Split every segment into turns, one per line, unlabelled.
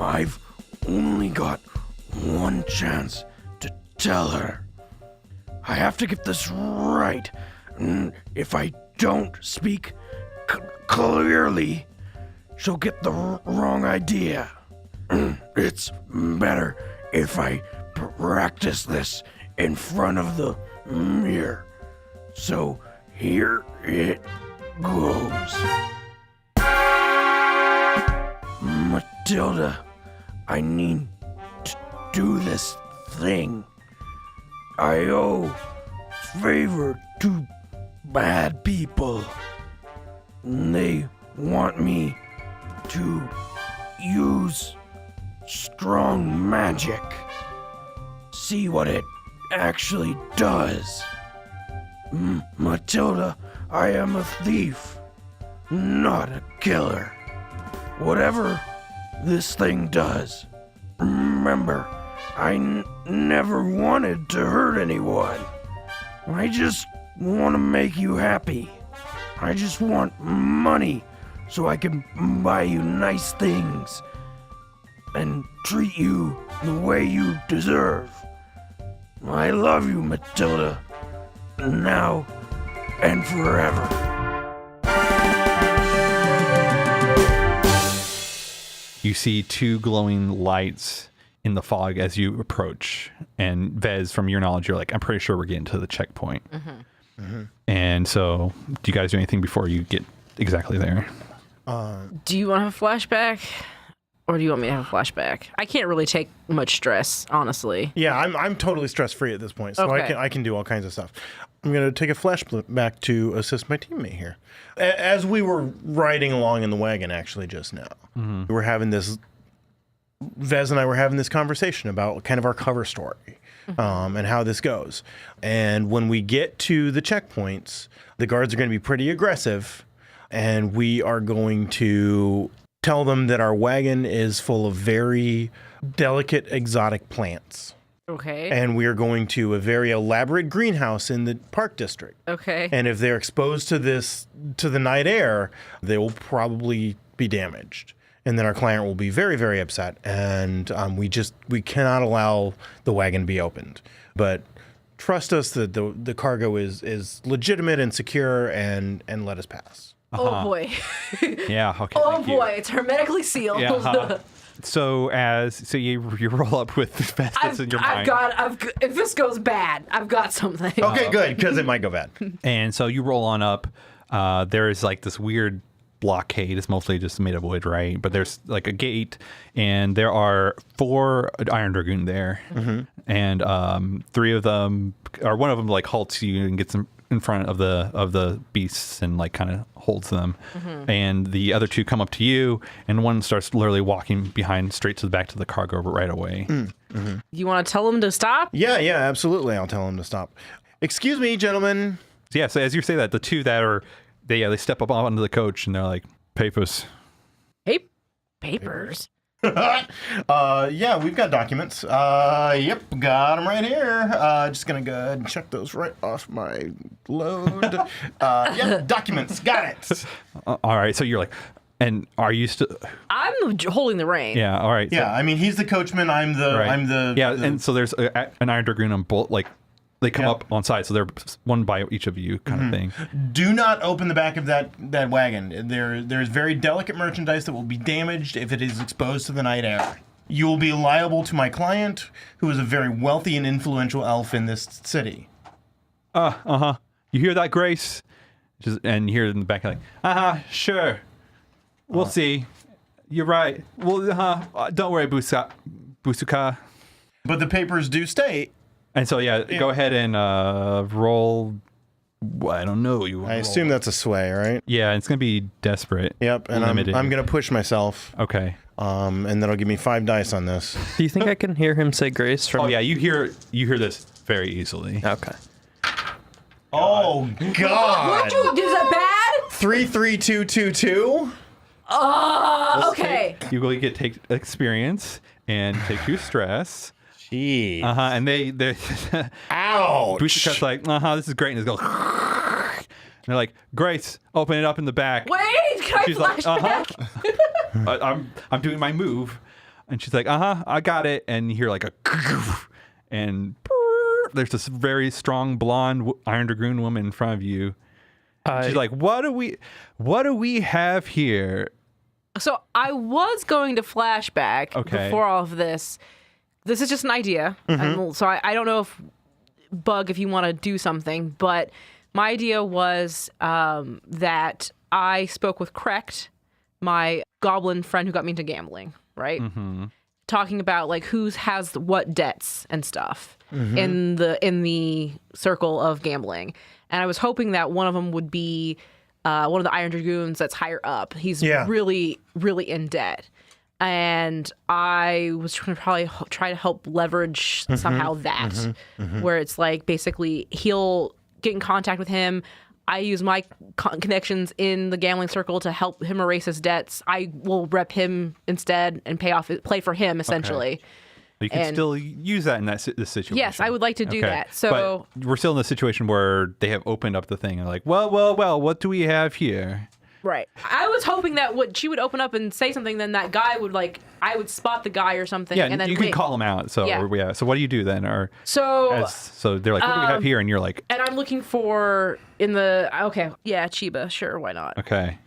I've only got one chance to tell her. I have to get this right. If I don't speak clearly, she'll get the wrong idea. It's better if I practice this in front of the mirror. So here it goes. Matilda, I need to do this thing. I owe favor to bad people. They want me to use strong magic. See what it actually does. Matilda, I am a thief, not a killer. Whatever this thing does, remember, I never wanted to hurt anyone. I just want to make you happy. I just want money so I can buy you nice things and treat you the way you deserve. I love you, Matilda, now and forever.
You see two glowing lights in the fog as you approach. And Vez, from your knowledge, you're like, I'm pretty sure we're getting to the checkpoint. And so, do you guys do anything before you get exactly there?
Do you want to have a flashback? Or do you want me to have a flashback? I can't really take much stress, honestly.
Yeah, I'm totally stress free at this point, so
Okay.
I can do all kinds of stuff. I'm going to take a flashback to assist my teammate here. As we were riding along in the wagon, actually, just now, we were having this. Vez and I were having this conversation about kind of our cover story and how this goes. And when we get to the checkpoints, the guards are going to be pretty aggressive, and we are going to tell them that our wagon is full of very delicate exotic plants.
Okay.
And we are going to a very elaborate greenhouse in the park district.
Okay.
And if they're exposed to the night air, they will probably be damaged. And then our client will be very, very upset. And we cannot allow the wagon to be opened. But trust us that the cargo is legitimate and secure, and let us pass.
Oh boy.
Yeah. Okay.
Oh
thank you.
boy, it's hermetically sealed.
Yeah. So you roll up with Festus in your mind.
If this goes bad, I've got something.
Okay, good, because it might go bad.
And so you roll on up. There is like this weird blockade. It's mostly just made of wood, right? But there's like a gate, and there are 4 Iron Dragoon there, and 3 of them, or one of them, like halts you and gets them in front of the beasts and like kind of holds them, and the other 2 come up to you, and one starts literally walking behind straight to the back to the cargo right away.
You want to tell them to stop?
Yeah, absolutely. I'll tell him to stop. Excuse me, gentlemen.
Yeah, so as you say that, the 2 that are they step up onto the coach and they're like, papers.
Hey, papers.
Yeah, we've got documents. Yep, got them right here. Just gonna go ahead and check those right off my load. Yep, documents, got it.
All right, so you're like, and are you still?
I'm holding the rein.
Yeah, all right.
Yeah, I mean, he's the coachman. I'm the.
Yeah, and so there's an Iron Dragoon on both, like, they come up on side, so they're one by each of you kind of thing.
Do not open the back of that wagon. There's very delicate merchandise that will be damaged if it is exposed to the night air. You will be liable to my client, who is a very wealthy and influential elf in this city.
You hear that, Grace? And you hear it in the back, like, sure. We'll see. You're right. Well, don't worry, Busuka.
But the papers do state.
And so, go ahead and roll. I don't know.
I assume that's a sway, right?
Yeah, it's going to be desperate.
Yep, and I'm going to push myself.
Okay.
And that'll give me 5 dice on this.
Do you think I can hear him say grace from...
Oh, yeah, you hear this very easily.
Okay.
Oh, God.
Is that bad?
33222.
Okay.
You will take experience and take 2 stress.
Jeez.
And they
Ouch.
Busuka's like, this is great. And it's and they're like, Grace, open it up in the back.
Wait, can
She's
I flashback?
like, I'm doing my move. And she's like, I got it. And you hear like a and there's this very strong blonde Iron Dragoon woman in front of you. She's like, what do we have here?
So I was going to flashback before all of this. This is just an idea. So I don't know if Bug, if you want to do something, but my idea was that I spoke with Krecht, my goblin friend who got me into gambling, right? Talking about like who has what debts and stuff in the circle of gambling. And I was hoping that one of them would be one of the Iron Dragoons that's higher up. He's really, really in debt. And I was trying to probably try to help leverage somehow that, where it's like basically he'll get in contact with him. I use my connections in the gambling circle to help him erase his debts. I will rep him instead and play for him essentially. Okay.
You can still use that in this situation.
Yes, I would like to do that. So
but we're still in the situation where they have opened up the thing and like, well, what do we have here?
Right. I was hoping that she would open up and say something, then that guy would I would spot the guy or something.
Yeah,
and then
you can call him out. So So what do you do then? Or so they're like, what do we have here? And you're like,
and I'm looking for Chiba, sure, why not?
Okay.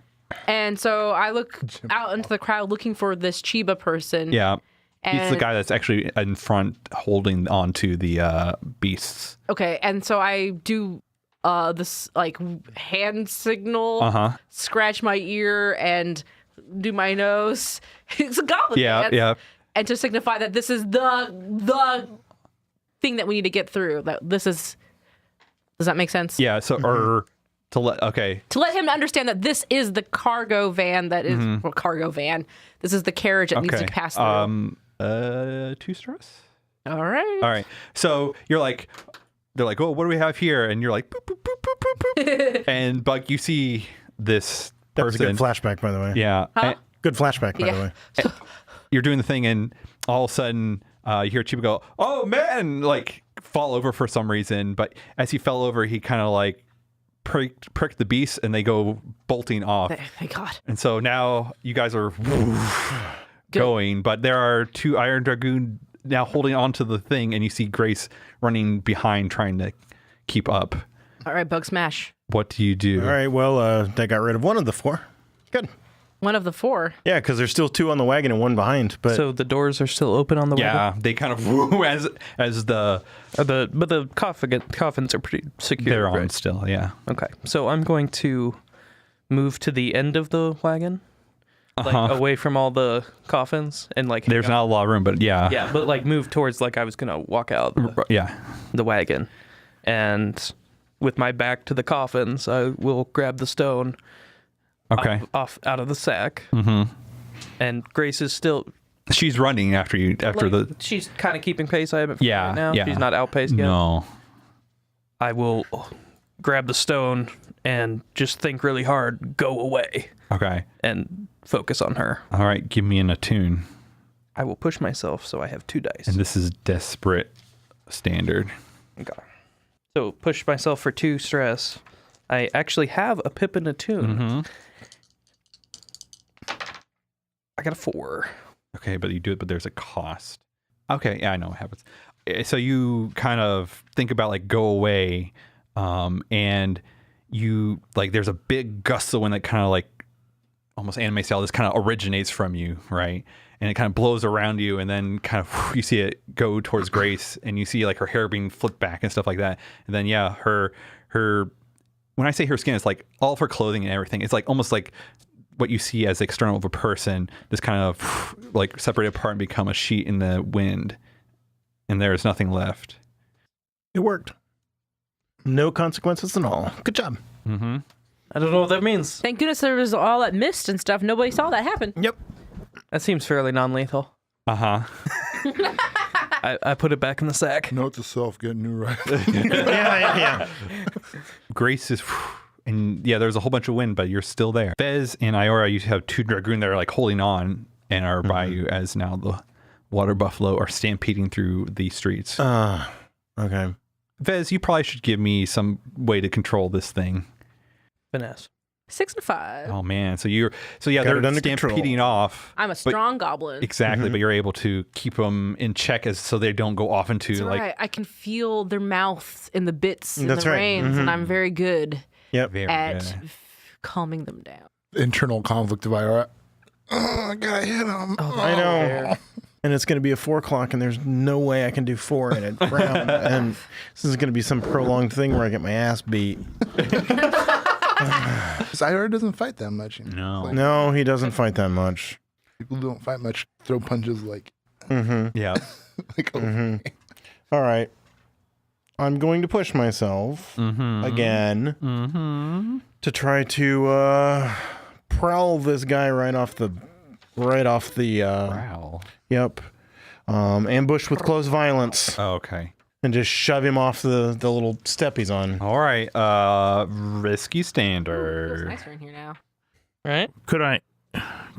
And so I look out into the crowd looking for this Chiba person.
Yeah. He's the guy that's actually in front holding onto the beasts.
Okay, and so I do this like hand signal, scratch my ear and do my nose. It's a goblin dance. And to signify that this is the thing that we need to get through. Does that make sense?
Yeah. So to let him understand that this is the cargo van that is cargo van. This is the carriage that needs to pass through. 2 stress.
All right.
So you're like, they're like, oh, what do we have here? And you're like, boop, boop, boop, boop, boop, boop. And Bug, you see this person.
That was a good flashback, by the way.
Yeah.
Good flashback, by the way.
You're doing the thing, and all of a sudden, you hear Chiba go, oh, man, like fall over for some reason. But as he fell over, he kind of like pricked the beast, and they go bolting off.
Thank God.
And so now you guys are going, but there are 2 Iron Dragoon now holding on to the thing, and you see Grace running behind trying to keep up.
All right, Bug Smash.
What do you do?
All right, well, they got rid of one of the 4. Good.
One of the 4?
Yeah, because there's still 2 on the wagon and 1 behind. But
so the doors are still open on the wagon?
Yeah, they kind of as the...
But the coffins are pretty secure.
They're on still, yeah.
Okay, so I'm going to move to the end of the wagon. Like away from all the coffins and like
there's not a lot of room, but
but like move towards like I was gonna walk out the wagon, and with my back to the coffins I will grab the stone off out of the sack, and Grace is still
she's running after you
she's kind of keeping pace. I haven't
right
now she's not outpaced yet.
No,
I will grab the stone and just think really hard, go away, and focus on her.
All right, give me an attune.
I will push myself, so I have 2 dice.
And this is desperate standard.
Okay. So push myself for 2 stress. I actually have a pip and attune. I got a 4.
Okay, but you do it, but there's a cost. Okay, yeah, I know what happens. So you kind of think about like go away, and you like there's a big gust of wind that kind of like almost anime style, this kind of originates from you, right? And it kind of blows around you, and then kind of you see it go towards Grace, and you see like her hair being flipped back and stuff like that. And then her when I say her skin, it's like all of her clothing and everything. It's like almost like what you see as external of a person, this kind of like separate apart and become a sheet in the wind, and there is nothing left.
It worked. No consequences at all. Good job.
I don't know what that means.
Thank goodness there was all that mist and stuff. Nobody saw that happen.
Yep.
That seems fairly non-lethal. I put it back in the sack.
Note to self, get new rifle.
Yeah.
Grace is, and there's a whole bunch of wind, but you're still there. Fez and Iora, you have 2 Dragoon that are like holding on and are by you as now the water buffalo are stampeding through the streets.
Okay.
Fez, you probably should give me some way to control this thing.
Finesse.
6 and 5.
Oh man, so
Got
they're
it under
stampeding
control.
off.
I'm a strong goblin.
Exactly, but you're able to keep them in check so they don't go off into
That's
like.
right. I can feel their mouths in the bits in
That's
the
right.
reins, and I'm very good
Yep.
Very
at
good.
calming them down.
Internal conflict of IR. Oh, I gotta hit him.
I know. And it's going to be a 4 o'clock, and there's no way I can do 4 in a round. And this is going to be some prolonged thing where I get my ass beat.
IR doesn't fight that much.
No.
Like,
No, he doesn't fight that much.
people don't fight much. Throw punches like
Yeah.
All right. I'm going to push myself again to try to prowl this guy right off the
Wow.
Yep. Ambush with close violence
Oh, okay.
and just shove him off the little step he's on.
All right. Risky
It's
standard.
nicer in here now.
Right?
Could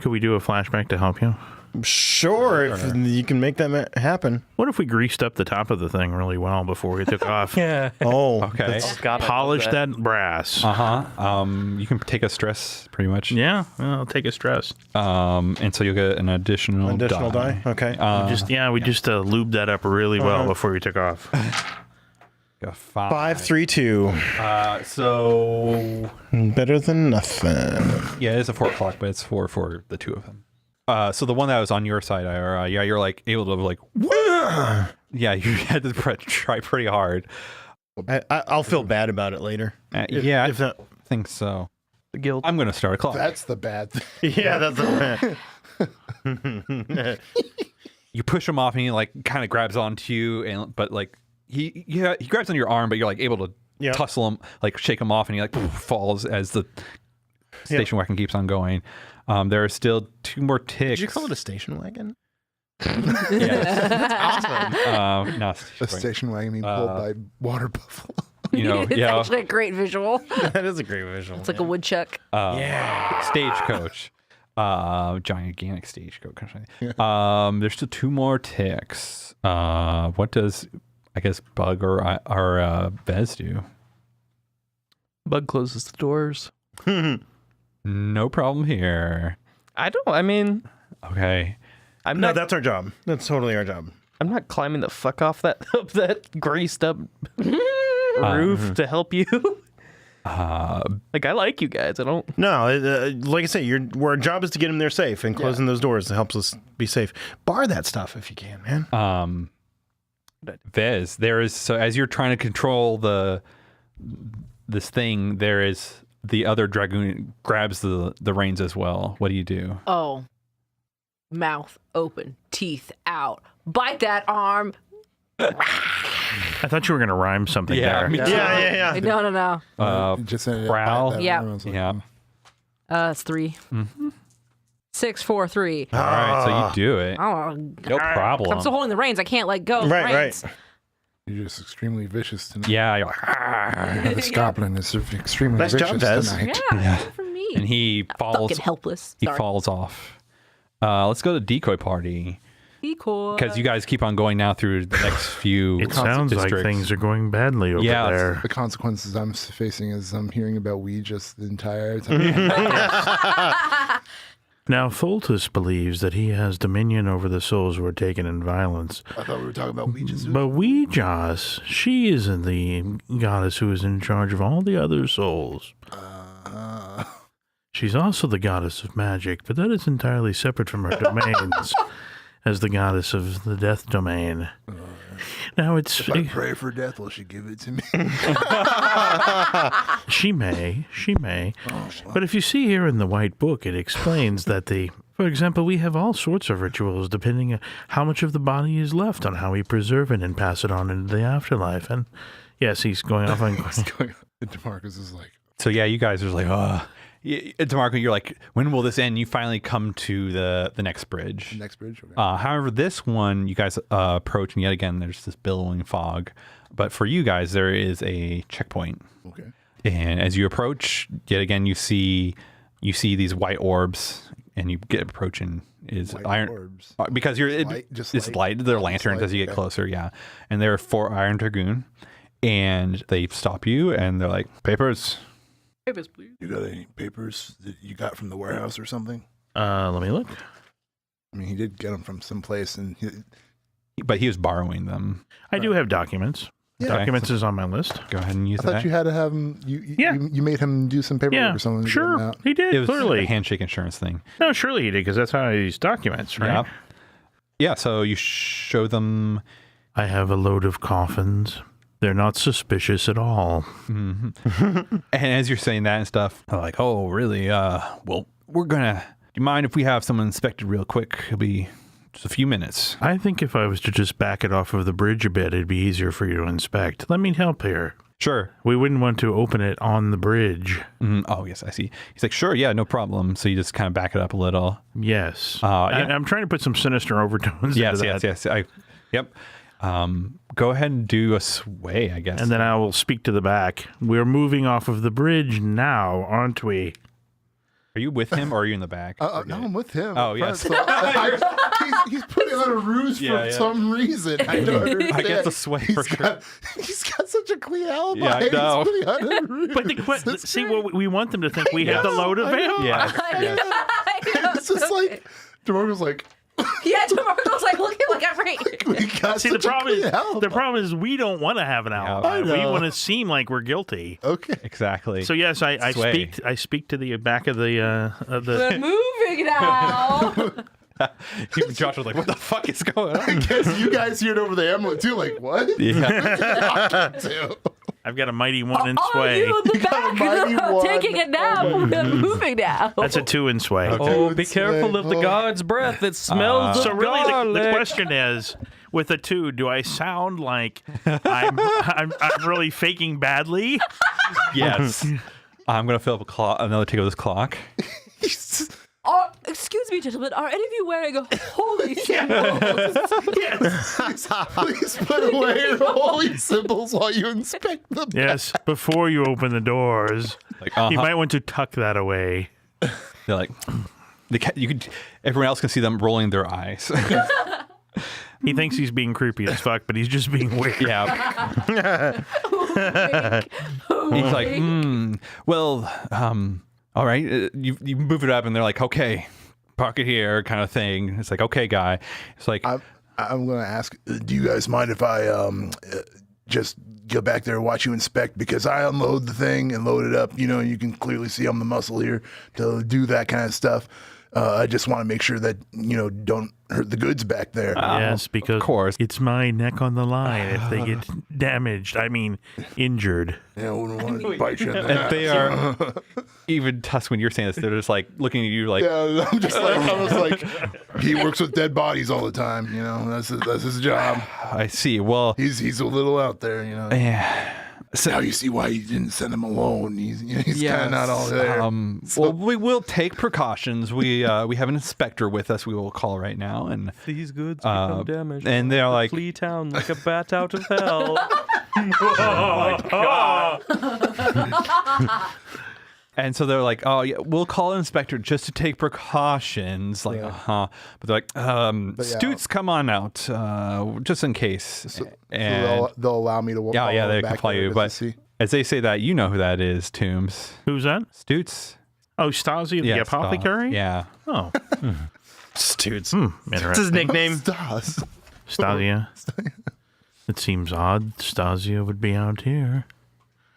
we do a flashback to help you?
Sure, if you can make that happen.
What if we greased up the top of the thing really well before we took off?
Yeah.
Oh,
Okay.
God, I love
Polish that brass.
You can take a stress pretty much.
Yeah, well, I'll take a stress.
And so you'll get an additional
die. Okay.
We just lubed that up really well before we took off.
Got 5.
5, 3, 2.
So
Better than nothing.
yeah, it's a 4 o'clock, but it's 4 for the two of them. So the one that was on your side, you're like able to like, yeah, you had to try pretty hard.
I'll feel bad about it later.
Yeah,
If that,
I think so.
The guild.
I'm gonna start a clock.
That's the bad thing.
yeah, that's
You push him off, and he like kind of grabs onto you, but like he grabs on your arm, but you're like able to tussle him, like shake him off, and he like falls as the station wagon keeps on going. There are still 2 more ticks.
Did you call it a station wagon?
That's awesome. No,
A station wagon being pulled by water buffalo.
It's actually a great visual.
That is a great visual.
It's like a woodchuck.
Stagecoach. Gigantic stagecoach. There's still 2 more ticks. What does, I guess, Bug or Vez do?
Bug closes the doors.
No problem here.
I mean,
Okay.
No, that's our job. That's totally our job.
I'm not climbing the fuck off that greased up roof to help you. Like, I like you guys. I don't.
No, like I say, our job is to get him there safe, and closing those doors helps us be safe. Bar that stuff if you can, man.
Vez, there is, so as you're trying to control this thing, there is the other dragoon grabs the reins as well. What do you do?
Oh. Mouth open, teeth out. Bite that arm.
I thought you were going to rhyme something there.
me too.
Yeah.
No.
Just
prowl?
Yeah.
Yeah.
It's 3. 6, 4, 3.
All right, so you do it.
Oh,
No problem.
I'm still holding the reins. I can't let go. of the reins.
Right.
You're just extremely vicious tonight.
Yeah. You're like,
This goblin is extremely
Nice
vicious
job, Vez.
tonight.
Yeah, good for me.
and he falls.
Fucking helpless.
He
Sorry.
falls off. Let's go to decoy party
Decoy.
because you guys keep on going now through the next few.
It sounds like
districts.
things are going badly over
Yeah,
there.
The consequences I'm facing is I'm hearing about Ouija the entire time.
Now, Foltus believes that he has dominion over the souls who are taken in violence.
I thought we were talking about Ouija.
But Ouijas, she is the goddess who is in charge of all the other souls. She's also the goddess of magic, but that is entirely separate from her domains as the goddess of the death domain. Now it's...
If I pray for death, will she give it to me?
She may. But if you see here in the White Book, it explains that for example, we have all sorts of rituals depending on how much of the body is left, on how we preserve it and pass it on into the afterlife. And yes, he's going off on...
DeMarcus is like...
So yeah, you guys are like, DeMarco, you're like, when will this end? You finally come to the next bridge.
Next bridge? Okay.
However, this one, you guys approach, and yet again, there's this billowing fog. But for you guys, there is a checkpoint.
Okay.
And as you approach, yet again, you see these white orbs, and you get approaching is
White
iron
orbs.
because you're
Just
it's light. They're lanterns as you get closer, yeah. And there are 4 Iron Dragoon, and they stop you, and they're like, papers.
Papers, please.
You got any papers that you got from the warehouse or something?
Let me look.
I mean, he did get them from someplace, and
But he was borrowing them.
I do have documents.
Yeah.
Documents is on my list.
Go ahead and use
I
that.
thought you had to have him. You made him do some paperwork
Yeah,
or something. to get 'em
sure.
out.
He did,
It was
clearly.
a handshake insurance thing.
No, surely he did, because that's how he used documents, right?
Yeah. Yeah, so you show them.
I have a load of coffins. They're not suspicious at all.
And as you're saying that and stuff, they're like, oh, really? Well, we're going to. Do you mind if we have someone inspected real quick? It'll be just a few minutes.
I think if I was to just back it off of the bridge a bit, it'd be easier for you to inspect. Let me help here.
Sure.
We wouldn't want to open it on the bridge.
Oh, yes, I see. He's like, sure, yeah, no problem. So you just kind of back it up a little.
Yes.
Yeah.
I'm trying to put some sinister overtones
Yes,
into that.
yes. Yep. Go ahead and do a sway, I guess.
And then I will speak to the back. We're moving off of the bridge now, aren't we?
Are you with him or are you in the back?
No, I'm with him.
Oh, yes.
So he's putting on a ruse for some reason. I don't understand.
I get the sway for sure.
He's got such a clean alibi.
Yeah, I know.
He's putting on a ruse.
But see, what we want them to think we have the load of him.
Yeah.
It's just like DeMarco's like,
Yeah, DeMarco's like looking like I'm right.
we got
See,
such a clean alibi.
the problem is we don't want to have an alibi.
I
We
know.
want to seem like we're guilty.
Okay.
Exactly.
So yes, I
Sway.
speak to the back of the
We're moving now.
Even Josh was like, what the fuck is going
I
on?
guess you guys hear it over the amulet too. Like, what?
Yeah.
I've got a mighty one in
Oh,
sway.
you in the
got a
back.
mighty
I'm
one.
taking it now. We're moving now.
That's a 2 in sway.
Oh, be
It's
careful
like,
of the
oh.
guard's breath. It smells
So
of
really, the
garlic.
question is, with a 2, do I sound like I'm really faking badly?
Yes. I'm going to fill up another take of this clock.
Excuse me, gentlemen. Are any of you wearing a holy symbol?
Please put away your holy symbols while you inspect them.
Yes. Before you open the doors,
Like,
you might want to tuck that away.
They're like, everyone else can see them rolling their eyes.
He thinks he's being creepy as fuck, but he's just being weird.
Yeah. He's like, well, all right, you move it up, and they're like, okay, park it here, kind of thing. It's like, okay, guy. It's like,
I'm going to ask, do you guys mind if I just go back there and watch you inspect? Because I unload the thing and load it up, and you can clearly see I'm the muscle here to do that kind of stuff. I just want to make sure that, don't hurt the goods back there.
Yes, because
of course.
it's my neck on the line if they get damaged. I mean, injured.
I wouldn't want to bite you in the
and
ass.
they are, even Tusk, when you're saying this, they're just like looking at you like,
Yeah, I'm just like, he works with dead bodies all the time, that's his job.
I see. Well,
He's a little out there,
yeah.
So now you see why you didn't send him alone. He's kind of not all there.
Well, we will take precautions. We have an inspector with us. We will call right now, and
These goods become damaged.
and they're like,
Flee town like a bat out of hell.
and so they're like, oh yeah, we'll call an inspector just to take precautions. Like, but they're like, Stoots, come on out, just in case.
So
and
they'll allow me to walk.
yeah, they
back
can fly
there
you.
just
But
to see.
as they say that, you know who that is, Tombs.
Who's that?
Stoots.
Oh, Stasi, the apothecary?
Yeah.
Oh.
Stoots.
Interesting.
That's his nickname.
Stas.
Stasia. It seems odd Stasia would be out here.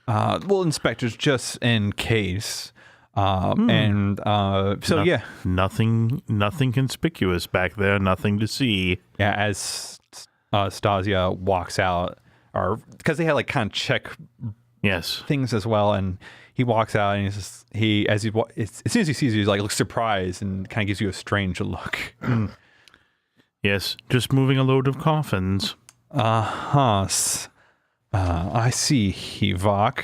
Well, inspectors, just in case. And so, yeah.
Nothing conspicuous back there, nothing to see.
Yeah, as Stasia walks out, or because they had like kind of check
Yes.
things as well, and he walks out and as soon as he sees you, he's like looks surprised and kind of gives you a strange look.
Yes, just moving a load of coffins.
I see, Hevok.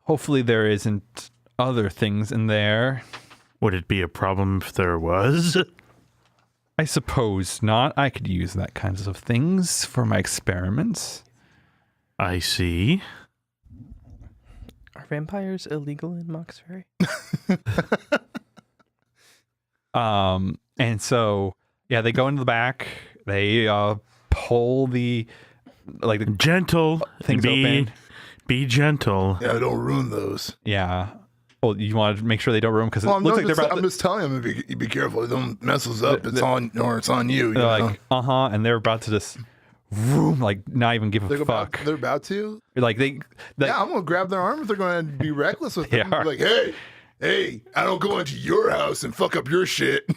Hopefully there isn't other things in there.
Would it be a problem if there was?
I suppose not. I could use that kinds of things for my experiments.
I see.
Are vampires illegal in Mauxferry?
And so, yeah, they go into the back. They pull the
Gentle.
things open.
Be gentle.
Yeah, don't ruin those.
Yeah. Well, you want to make sure they don't ruin because it looks like they're about.
I'm just telling them be careful. Don't mess us up. It's on you.
They're like, and they're about to just, like not even give a fuck.
They're about to.
Like
yeah, I'm gonna grab their arm if they're gonna be reckless with them. Like, hey, I don't go into your house and fuck up your shit.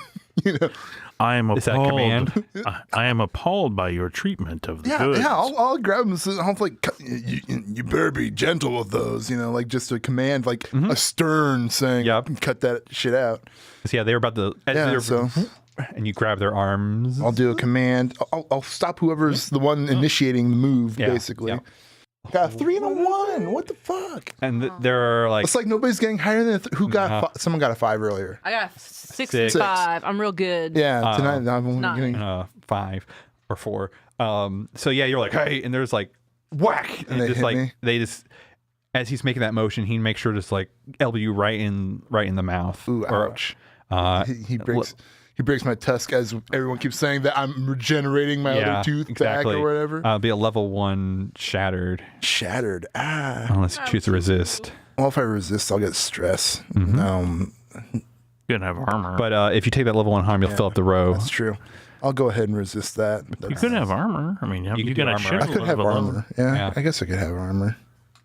I am appalled.
Is that command?
I am appalled by your treatment of the goods.
Yeah, I'll grab them. So I'll like, you better be gentle with those. Like just a command, like a stern saying, cut that shit out.
So they're about to. And you grab their arms.
I'll do a command. I'll stop whoever's the one initiating the move, basically. Yeah. Got 3 and a 1. What the fuck?
And they're like,
it's like nobody's getting higher than who got. Someone got a 5 earlier.
I got 6 and 5. I'm real good.
Yeah, tonight I'm getting
5 or 4. So you're like, hey, and there's like whack,
and they
just
hit
like
me.
they just as he's making that motion, he makes sure to just like elbow you right in the mouth.
Ooh, ouch! He breaks my tusk as everyone keeps saying that I'm regenerating my other tooth back or whatever.
Be a level 1 shattered.
Shattered.
Unless you choose to resist.
Well, if I resist, I'll get stress.
You can have armor.
But if you take that level 1 harm, you'll fill up the row.
That's true. I'll go ahead and resist that.
You could have armor. I mean, you
could
got
armor.
I could have armor. Yeah, I guess I could have armor.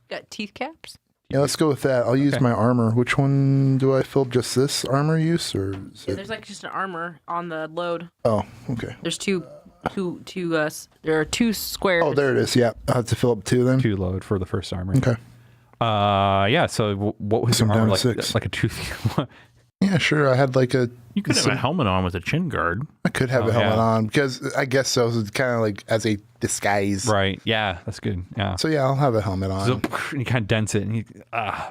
Got teeth caps?
Yeah, let's go with that. I'll use my armor. Which one do I fill? Just this armor use, or
there's like just an armor on the load.
Oh, okay.
There's two. There are 2 squares.
Oh, there it is. Yeah, I have to fill up 2 then.
2 load for the first armor.
Okay.
So what was your armor like?
6.
Like a tooth?
Yeah, sure. I had like a.
You could have a helmet on with a chin guard.
I could have a helmet on because I guess so. It's kind of like as a disguise.
Right. Yeah, that's good. Yeah.
So yeah, I'll have a helmet on.
So, and he kind of dents it, and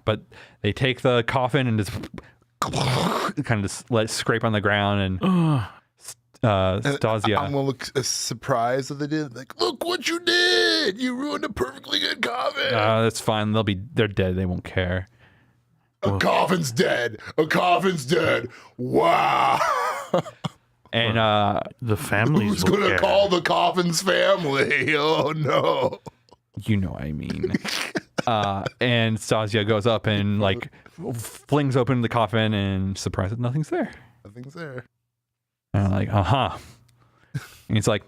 but they take the coffin and just kind of just let it scrape on the ground, and Stasia.
I'm gonna look surprised that they did. Like, look what you did! You ruined a perfectly good coffin.
That's fine. They're dead. They won't care.
A coffin's dead. A coffin's dead. Wow.
And
the families.
Who's gonna call the coffin's family? Oh no.
You know what I mean. And Stasia goes up and like flings open the coffin and surprised that nothing's there.
Nothing's there.
And I'm like, And he's like,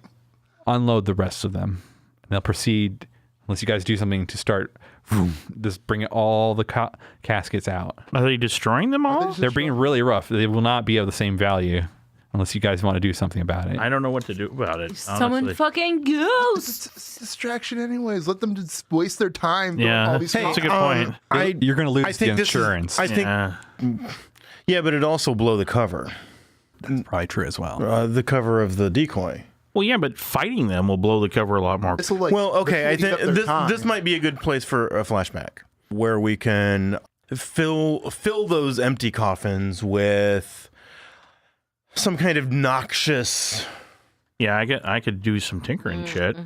unload the rest of them. And they'll proceed, unless you guys do something to start, just bring all the caskets out.
Are they destroying them all?
They're being really rough. They will not be of the same value unless you guys want to do something about it.
I don't know what to do about it.
Someone fucking ghosts.
It's distraction anyways. Let them just waste their time.
Yeah,
all these
that's a good point.
You're going to lose the insurance.
Yeah, but it'd also blow the cover.
That's probably true as well.
The cover of the decoy.
Well, yeah, but fighting them will blow the cover a lot more.
Well, okay, I think this might be a good place for a flashback where we can fill those empty coffins with some kind of noxious.
Yeah, I could do some tinkering shit.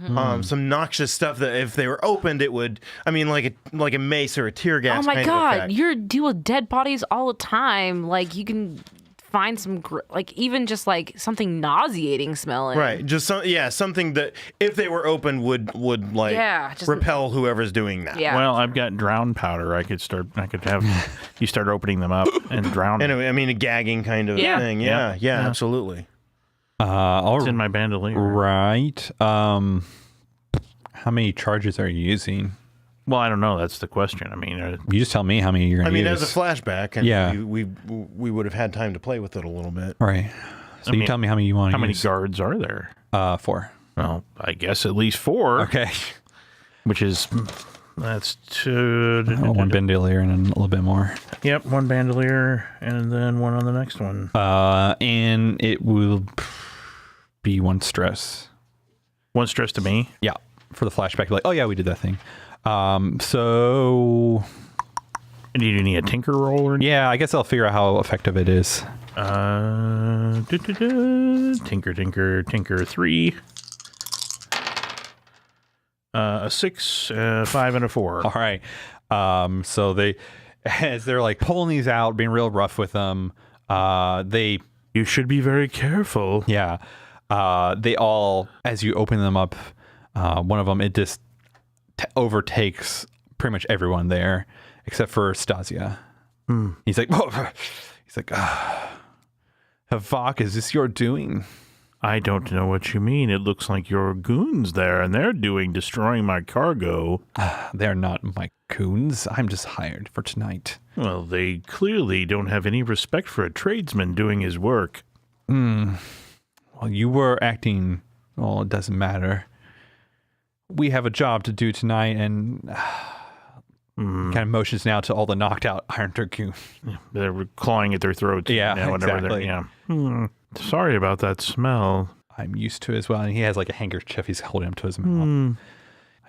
Some noxious stuff that if they were opened, it would. I mean, like a mace or a tear gas.
Oh my
kind of
god,
effect.
you deal with dead bodies all the time. Like you can find some even just like something nauseating smelling.
Right, just something that if they were open would repel whoever's doing that.
Yeah.
Well, I've got drown powder. I could have you start opening them up and drown.
Anyway, I mean a gagging kind of thing. Yeah, absolutely.
It's in my bandolier.
Right. How many charges are you using?
Well, I don't know. That's the question. I mean,
you just tell me how many you're going to use.
As a flashback, and we would have had time to play with it a little bit.
All right. So you tell me how many you want to use.
How many guards are there?
4.
Well, I guess at least 4.
Okay.
That's 2.
1 bandolier and a little bit more.
Yep, 1 bandolier and then 1 on the next one.
And it will be 1 stress.
1 stress to me?
Yeah. For the flashback, like, oh yeah, we did that thing. So.
And do you need a tinker roll or anything?
Yeah, I guess I'll figure out how effective it is. Tinker
3. A 6, 5, and a 4.
All right. So as they're like pulling these out, being real rough with them,
you should be very careful.
Yeah. They all, as you open them up, one of them, it just overtakes pretty much everyone there except for Stasia. He's like, Havok, is this your doing?
I don't know what you mean. It looks like your goons there, and they're destroying my cargo.
They're not my goons. I'm just hired for tonight.
Well, they clearly don't have any respect for a tradesman doing his work.
Well, you were acting... Well, it doesn't matter. We have a job to do tonight, and... kind of motions now to all the knocked out Iron Dragoon.
They're clawing at their throats.
Yeah, exactly.
Sorry about that smell.
I'm used to it as well. And he has like a handkerchief he's holding up to his mouth.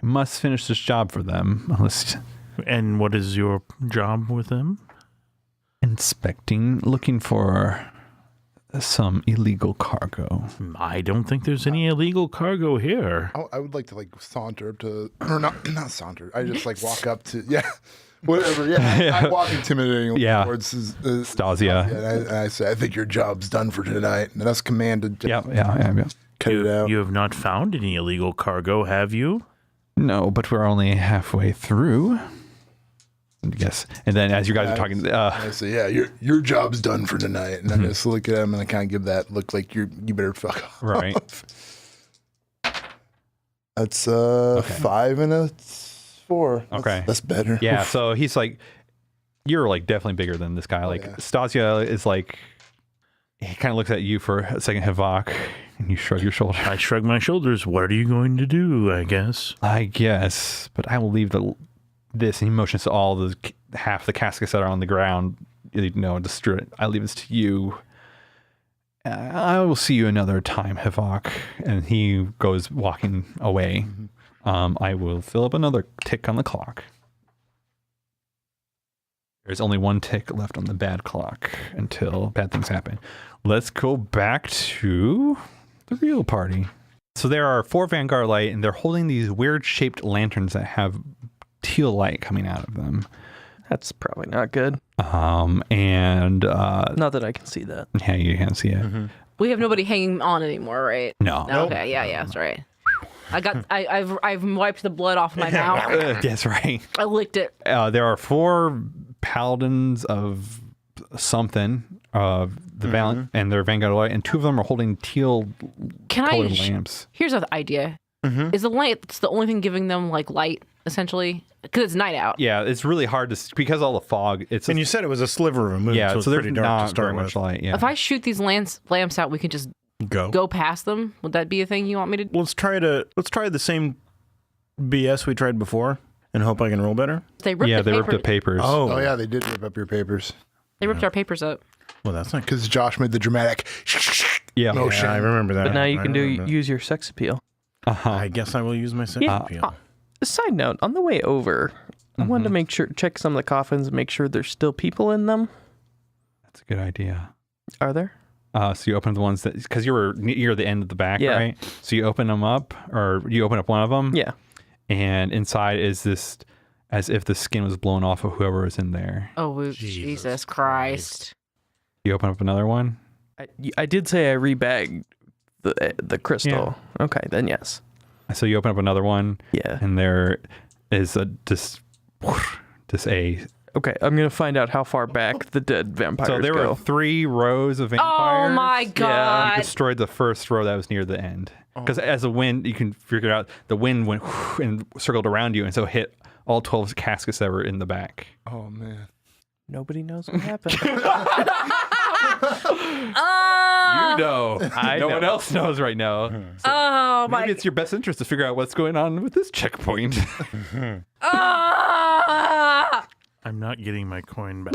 I must finish this job for them.
And what is your job with them?
Inspecting, looking for some illegal cargo.
I don't think there's any illegal cargo here.
I would like to like saunter up to, or not saunter. I just like walk up to, whatever. Yeah, I walk intimidatingly towards
Stasia.
And I say, I think your job's done for tonight. And that's commanded.
Yeah.
Cut it out.
You have not found any illegal cargo, have you?
No, but we're only halfway through. Yes. And then as you guys are talking,
I say, your job's done for tonight. And I just look at him and I kind of give that look like you better fuck off.
Right.
That's 5 and a 4.
Okay.
That's better.
Yeah. So he's like, you're like definitely bigger than this guy. Like Stasia is like, he kind of looks at you for a second, Havok, and you shrug your shoulders.
I shrug my shoulders. What are you going to do, I guess?
But I will leave this, and he motions to all the half the caskets that are on the ground, destroy it. I leave this to you. I will see you another time, Havok. And he goes walking away. I will fill up another tick on the clock. There's only one tick left on the bad clock until bad things happen. Let's go back to the real party. So there are 4 Vanguard light, and they're holding these weird shaped lanterns that have teal light coming out of them.
That's probably not good.
And
not that I can see that.
Yeah, you can't see it.
We have nobody hanging on anymore, right?
No.
Okay, yeah, that's right. I've wiped the blood off my mouth.
That's right.
I licked it.
There are 4 paladins of something, the Valiant, and their Vanguard light, and 2 of them are holding teal colored lamps.
Here's an idea. Is the light the only thing giving them like light, essentially? Because it's night out.
Yeah, it's really hard to because all the fog.
And you said it was a sliver of a moon, so it's
there's
pretty dark
not
to start
very much
with.
light. Yeah.
If I shoot these lamps out, we can just go past them. Would that be a thing you want me to?
Let's try the same BS we tried before and hope I can roll better.
They ripped
the papers.
Oh yeah, they did rip up your papers.
They ripped our papers up.
Well, that's not
because Josh made the dramatic motion.
Yeah, I remember that.
But now you can use your sex appeal.
I guess I will use my sex appeal.
Side note, on the way over, I wanted to check some of the coffins and make sure there's still people in them.
That's a good idea.
Are there?
So you open the ones that, because you were near the end of the back, right? So you open them up, or you open up one of them.
Yeah.
And inside is this, as if the skin was blown off of whoever was in there.
Oh, Jesus Christ.
You open up another one?
I did say I rebagged the crystal. Yeah. Okay, then yes.
So you open up another one.
Yeah.
And there is this
Okay, I'm going to find out how far back the dead vampires go.
So there were 3 rows of vampires.
Oh my God.
Yeah. You destroyed the first row that was near the end. Because as the wind, you can figure out, the wind went and circled around you, and so hit all 12 caskets that were in the back.
Oh, man.
Nobody knows what happened.
No one else knows right now. So maybe it's your best interest to figure out what's going on with this checkpoint.
I'm not getting my coin back.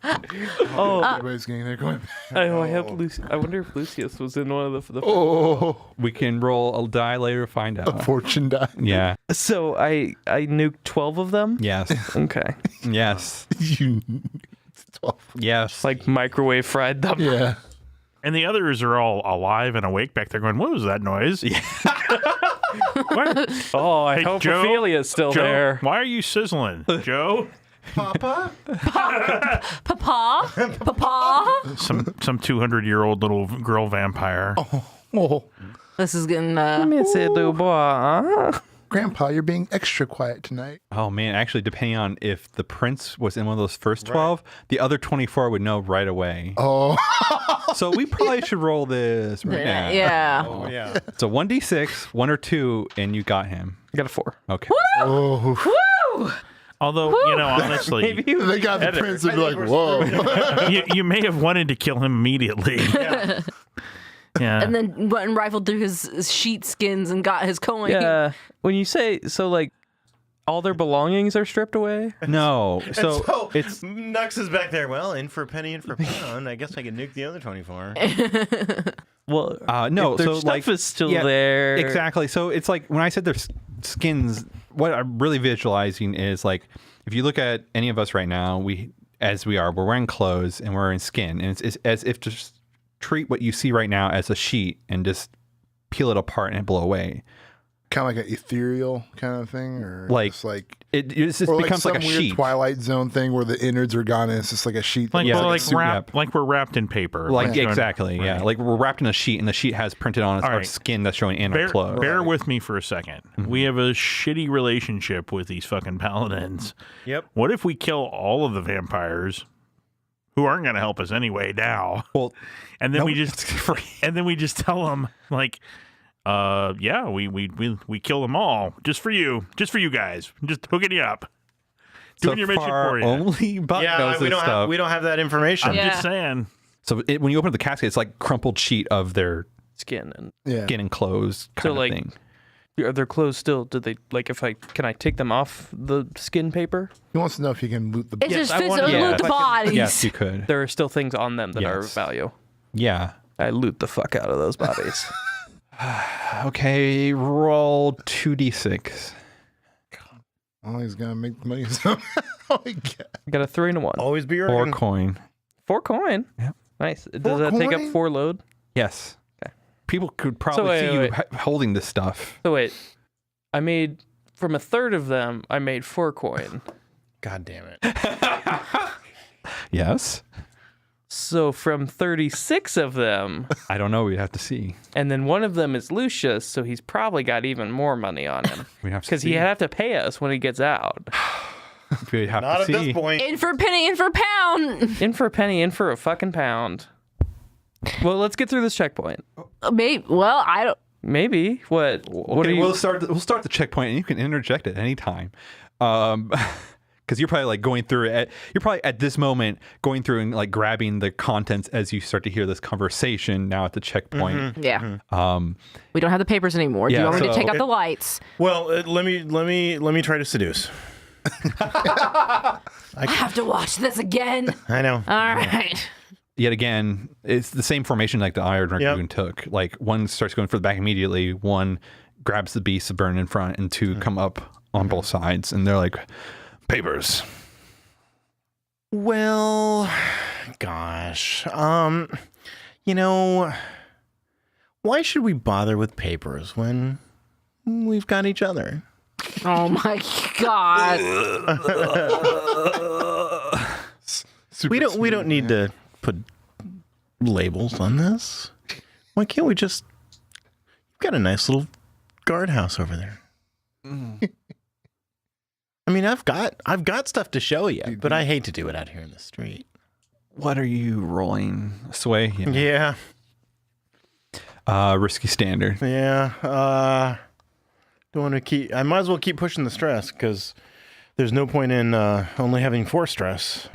Everybody's getting their coin back.
I have I wonder if Lucius was in one of the
We can roll a die later to find out.
A fortune die.
Yeah.
So I nuked 12 of them?
Yes.
Okay.
Yes.
You 12.
Yes.
Like microwave fried them.
Yeah.
And the others are all alive and awake back there going, what was that noise? Yeah. What?
Oh, I
Hey,
hope
Joe,
Ophelia's still
Joe,
there.
why are you sizzling? Joe?
Papa?
Some 200-year-old little girl vampire.
Oh.
This is getting...
Missy Dubois.
Grandpa, you're being extra quiet tonight.
Oh man, actually, depending on if the prince was in one of those first 12, the other 24 would know right away.
Oh.
So we probably should roll this right now.
Yeah.
Oh, yeah.
So 1d6, 1 or 2, and you got him.
I got a 4.
Okay.
Oh.
Woo!
Although, honestly,
Maybe he was
They got the
better.
prince and be like, whoa.
you may have wanted to kill him immediately. Yeah.
And then went and rifled through his sheet skins and got his coin.
Yeah. When you say so, like all their belongings are stripped away.
No. So it's
Nux is back there. Well, in for a penny, in for a pound. I guess I could nuke the other 24.
Well,
no.
if their
So
stuff
like
is still
yeah,
there.
Exactly. So it's like when I said their skins. What I'm really visualizing is like if you look at any of us right now, we're wearing clothes and we're in skin, and it's as if just treat what you see right now as a sheet and just peel it apart and blow away.
Kind of like an ethereal kind of thing, or
Like
just like
it just
or
becomes
some
like a
weird
sheet.
Twilight Zone thing where the innards are gone and it's just like a sheet.
Like,
Yeah,
well,
like
like, like we're wrapped in paper.
Like
showing-
exactly, yeah.
right.
Like we're wrapped in a sheet, and the sheet has printed on
All
our
right.
skin that's showing in our
Bear,
clothes.
bear with me for a second. We have a shitty relationship with these fucking paladins.
Yep.
What if we kill all of the vampires who aren't going to help us anyway now?
Well,
And then
no,
we just tell them like, yeah, we kill them all just for you guys, just hooking you up, doing your mission for you.
Only Buck knows
Yeah,
this stuff.
we don't have that information.
I'm
Yeah.
just saying.
So when you open up the casket, it's like crumpled sheet of their
Skin and
yeah.
skin and clothes kind
So,
of
like,
thing.
are their clothes still? Did they like? Can I take them off the skin paper?
He wants to know if he can loot the.
It just
I
fits
wanna-
to
yeah.
loot the bodies.
Yes, you could.
There are still things on them that are of
Yes.
value.
Yeah.
I loot the fuck out of those bodies.
Okay, roll 2d6.
Oh, he's gonna make the money. Oh my god!
I got a 3 and a 1.
Always be your
Or coin.
4 coin.
Yep.
Nice. Does that take up
coin?
4 load?
Yes.
Okay.
People could probably
wait,
see
wait.
you holding this stuff.
So wait, I made from a third of them. I made 4 coin.
God damn it.
Yes.
So from 36 of them,
I don't know. We'd have to see.
and then one of them is Lucius, so he's probably got even more money on him
We'd have to
because
see.
he'd have to pay us when he gets out.
We'd have
Not
to
at
see.
this point.
In for a penny, in for a pound.
In for a penny, in for a fucking pound. Well, let's get through this checkpoint.
Maybe. Well, I don't.
Maybe. What
Okay,
are you?
we'll start the checkpoint, and you can interject at any time. Because you're probably like going through it. You're probably at this moment going through and like grabbing the contents as you start to hear this conversation now at the checkpoint.
Yeah.
Um,
We don't have the papers anymore. Do
Yeah,
you want me to
so-
take out the lights?
Well, let me try to seduce.
I have to watch this again.
I know.
All right.
Yet again, it's the same formation like the Iron Dragoon took. Like one starts going for the back immediately, one grabs the beast of burn in front, and two come up on both sides, and they're like, papers.
Well, gosh. You know, why should we bother with papers when we've got each other?
Oh my God.
We don't need to put labels on this. Why can't we just? You've got a nice little guardhouse over there. I mean, I've got stuff to show you, but I hate to do it out here in the street.
What are you rolling? Sway?
Yeah,
Risky standard.
yeah. Don't want to keep. I might as well keep pushing the stress because there's no point in only having 4 stress.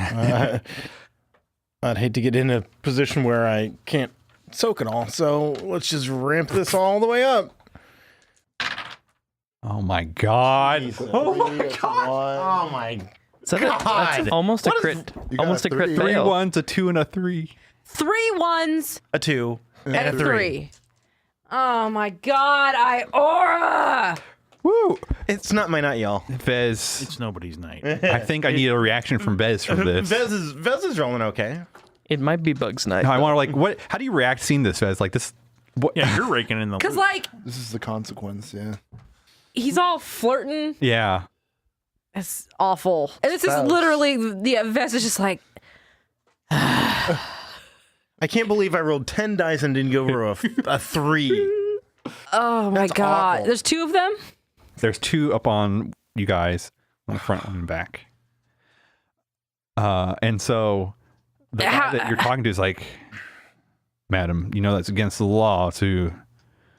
I'd hate to get in a position where I can't soak it all. So let's just ramp this all the way up.
Oh my God.
Oh my god! Oh my
So that's
God.
almost a
What
crit.
You got
Almost
a
a crit
3.
3
fail.
1s, a 2, and a 3.
3 1s
a 2
and a 3. Oh my God. I aura.
Woo!
It's not my night, y'all.
Vez.
It's nobody's night.
I think I need a reaction from Vez from this.
Vez is rolling okay.
It might be Bug's night.
No, I want to like what? How do you react seeing this, Vez? Like this? What?
Yeah, you're raking in the
Because,
loot.
like,
This is the consequence. Yeah.
he's all flirting.
Yeah.
It's awful. And this is literally, Vez is just like,
I can't believe I rolled 10 dice and didn't go over a 3.
oh my God.
awful.
There's 2 of them?
There's 2 up on you guys, on the front and back. And so the guy that you're talking to is like, "Madam, you know that's against the law to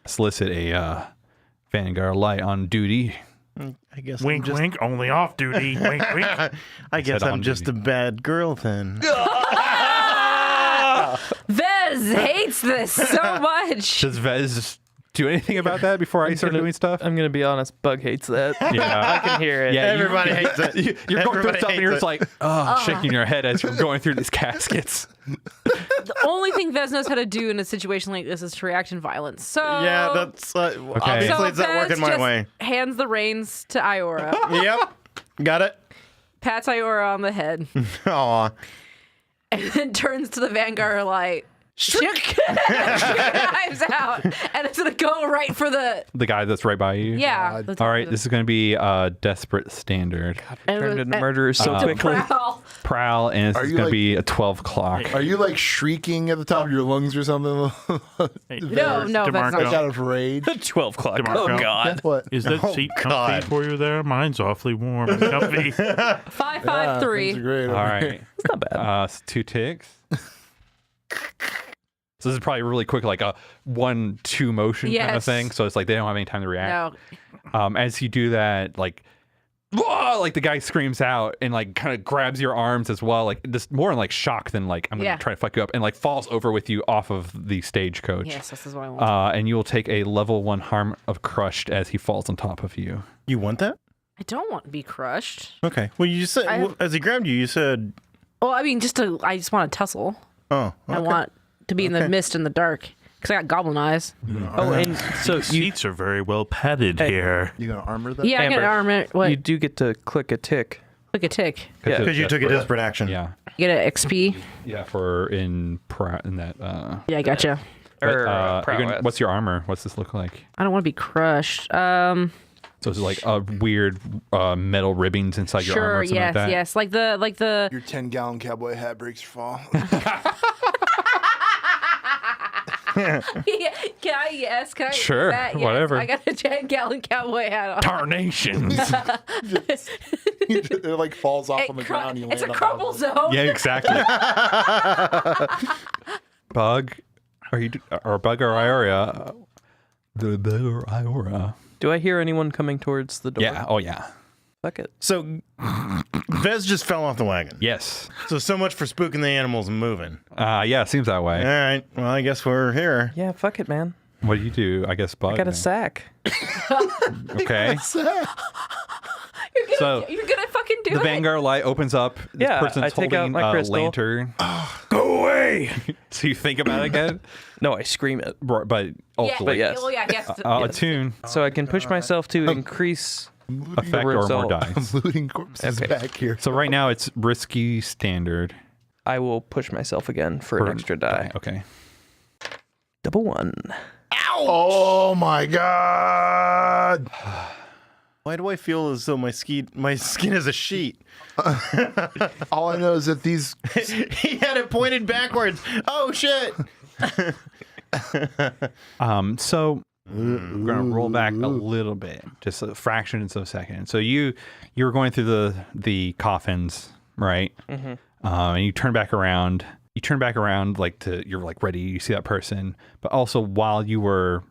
solicit a Vanguard light on duty."
I guess
Wink, wink, only off duty. Wink, wink.
I guess I'm just a bad girl then.
Vez hates this so much.
Does Vez do anything about that before I start doing stuff?
I'm gonna be honest. Bug hates that.
Yeah,
I can hear it.
Yeah,
Everybody hates it.
You're going through stuff and you're
hates
just like, shaking your head as you're going through these caskets.
The only thing Vez knows how to do in a situation like this is to react in violence. So
Yeah, that's obviously
so
it's not
Vez
working my
just
way.
hands the reins to Iora,
Yep, got it.
pats Iora on the head,
Aw.
and then turns to the Vanguard light. Knives out, and it's gonna go right for the
guy that's right by you.
yeah.
All right, this is going to be a desperate standard.
Turned into murderers so
to
quickly.
prowl.
And it's
Are you
going to
like-
be a 12 o'clock.
Are you like shrieking at the top of your lungs or something?
No, that's
DeMarco.
not.
Like out of rage?
12 o'clock.
DeMarco.
Oh God.
What?
Is that seat comfy
God.
for you there? Mine's awfully warm and comfy.
553.
Things are great over
All
here.
right.
It's not bad.
2 ticks. So this is probably really quick, like a 1-2 motion kind of
Yes.
thing. So it's like they don't have any time to react.
No,
As you do that, like, "Whoa!" Like the guy screams out and like kind of grabs your arms as well, like this more in like shock than like I'm gonna
Yeah.
try to fuck you up, and like falls over with you off of the stagecoach.
yes, this is what I want.
And you will take a level 1 harm of crushed as he falls on top of you.
You want that?
I don't want to be crushed.
Okay. Well, you said as he grabbed you, you said,
Well, I mean, I just want to tussle.
"Oh,
I
okay.
want to be in the mist and the dark because I got goblin eyes.
Oh, and so
The
you
seats are very well padded here.
You gonna armor that?
Yeah, I
Amber,
get an armor. What?
you do get to click a tick.
Click a tick.
Yeah.
Because you took a desperate action."
Yeah.
You get an XP.
Yeah, for in that.
Yeah, I gotcha.
Or
You're what's your armor? What's this look like?
I don't want to be crushed.
So it's like a weird metal ribbons inside your armor.
Sure.
Or something
Yes.
like that?
Yes. Like the.
Your 10-gallon cowboy hat breaks your fall.
Can I? Yes. Can I?
Sure,
That? Yes,
whatever.
I got a 10-gallon cowboy hat on.
Tarnations.
It like falls off on the ground. You
It's a
land on
crumble zone.
Yeah, exactly. Bug, or Bug or Iora? The Bug or Iora?
Do I hear anyone coming towards the door?
Yeah. Oh yeah.
Fuck it.
So Vez just fell off the wagon.
Yes.
So much for spooking the animals and moving.
Yeah. Seems that
All
way.
right. Well, I guess we're here.
Yeah, fuck it, man.
What do you do? I guess Bug.
I got a
then.
sack.
Okay. So
You're gonna fucking do
the
it.
Vanguard light opens up. This
Yeah,
person's
I take out
holding
my
a
crystal.
lantern. Go away. So you think about it again,
No, I scream it.
but
Yeah.
also
But yes.
Well, yeah. Yes.
attune
So I can push myself to increase
effect or more
result.
dice.
looting corpses
Okay.
back here.
So right now it's risky standard.
I will push myself again for an extra die.
Okay.
Double 1.
Oh my god!
Why do I feel as though my skin is a sheet?
All I know is that these
He had it pointed backwards. Oh shit!
So we're gonna roll back a little bit, just a fraction of a second. So you were going through the coffins, right? Mm-hmm. And you turn back around. You turn back around you're like ready. You see that person, but also while you were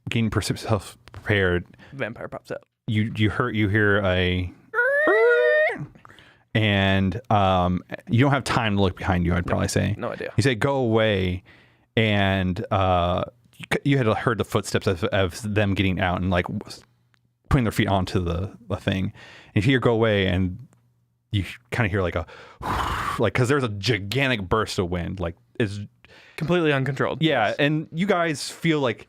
getting yourself prepared,
Vampire pops out.
you hear a. And you don't have time to look behind you, I'd probably say.
No idea.
You say, go away. And you had heard the footsteps of them getting out and like putting their feet onto the thing. And you hear go away, and you kind of hear like a, like, because there's a gigantic burst of wind. Like, it's
Completely uncontrolled.
yeah. And you guys feel like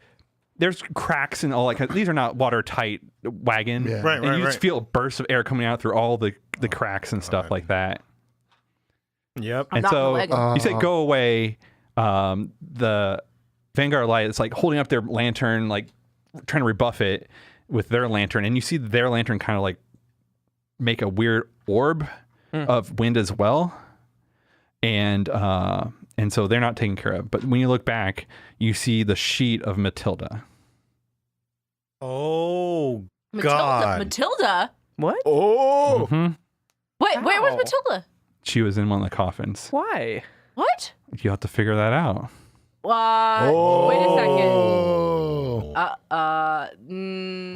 there's cracks and all like these are not watertight wagon.
Yeah.
Right,
and
right,
you just
right.
feel a burst of air coming out through all the cracks and stuff like that.
Yep.
And
not
so
the wagon.
you say go away. The Vanguard light is like holding up their lantern, like trying to rebuff it with their lantern, and you see their lantern kind of like make a weird orb of wind as well. And so they're not taken care of. But when you look back, you see the sheet of Matilda.
Oh God.
Matilda?
What?
Oh.
Wait, where was Matilda?
She was in one of the coffins.
Why?
What?
You have to figure that out.
Wait a second.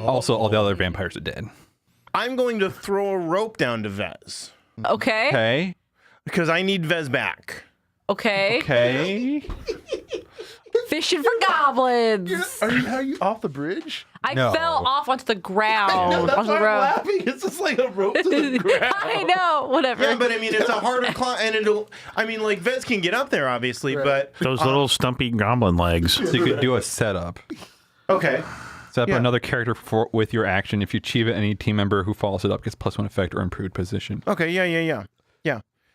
Also, all the other vampires are dead.
I'm going to throw a rope down to Vez
Okay.
Okay.
because I need Vez back.
Okay.
Okay.
Fishing for goblins.
Are you off the bridge?
I
No.
fell off onto the ground.
No, that's
onto
why
the
I'm
road.
laughing. It's just like a rope to the ground.
I know. Whatever.
Yeah, but I mean, it's a harder climb, and like Vez can get up there, obviously, but
Those little stumpy goblin legs.
So you could do a setup.
okay.
Set up
Yeah.
another character with your action. If you achieve it, any team member who follows it up gets +1 effect or improved position.
Okay, yeah.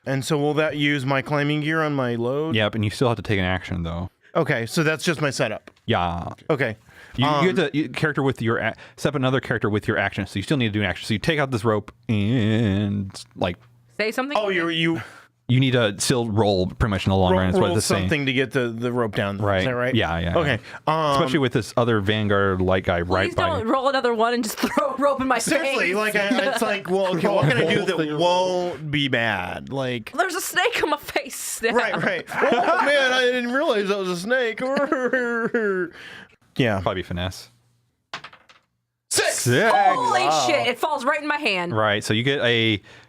And so will that use my climbing gear on my load?
Yep, and you still have to take an action though.
Okay, so that's just my setup.
Yeah.
Okay.
You have to character with your set up another character with your action, so you still need to do an action. So you take out this rope and like
Say something.
Oh, you
you need to still roll pretty much in the long run. Is what
roll
it's saying.
something to get the rope down.
Right.
Is that right?
Yeah.
Okay.
Especially with this other Vanguard light guy right
Please
by
don't
you.
roll another one and just throw a rope in my
Seriously,
face.
like it's like, well, okay, what can I do that won't be bad? Like,
There's a snake on my face now.
right. Oh man, I didn't realize that was a snake. Yeah.
Probably finesse.
6.
Holy shit! It falls right in my hand.
Right. So you get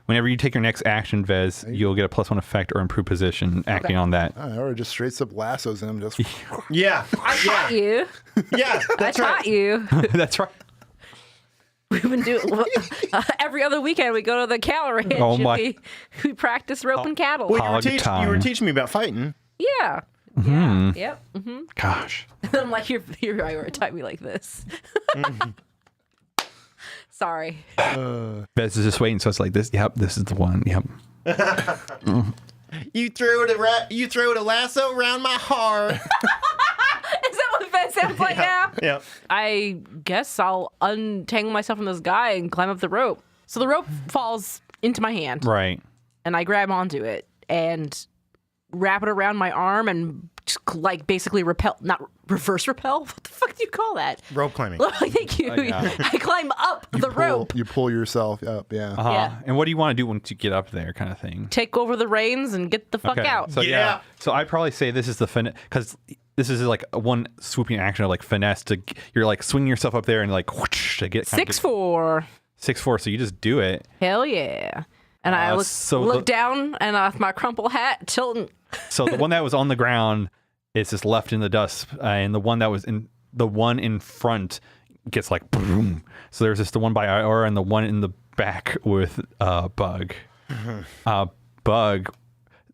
whenever you take your next action, Vez, you'll get a +1 effect or improved position acting on that.
Or just straight up lassos him. Just
Yeah.
I taught you.
Yeah.
I
That's
taught
right.
you.
That's right.
We've been doing every other weekend. We go to the cattle ranch.
Oh
and
my-
we practice roping cattle.
Well,
Hog
you were
time.
teaching me about fighting.
Yeah. Yeah. Yep.
Gosh.
I'm like, you're prioritizing me like this. Sorry.
Vez is just waiting, so it's like this. Yep, this is the one. Yep.
You threw it a lasso around my heart.
Is that what Fed sounds like now?
Yeah.
I guess I'll untangle myself from this guy and climb up the rope. So the rope falls into my hand,
Right.
and I grab onto it and wrap it around my arm and just like basically reverse repel. What the fuck do you call that?
Rope climbing.
Thank you. I climb up the rope.
You pull yourself up. Yeah.
Yeah.
And what do you want to do once you get up there, kind of thing?
Take over the reins and get the fuck out.
So
Yeah.
So I'd probably say this is the finesse, because this is like one swooping action of like finesse to you're like swinging yourself up there and like whoosh, to get
6'4".
6'4", so you just do it.
Hell yeah. And I look down and off my crumple hat tilting.
So the one that was on the ground is just left in the dust, and the one in front gets like boom. So there's just the one by Iora and the one in the back with Bug. Bug.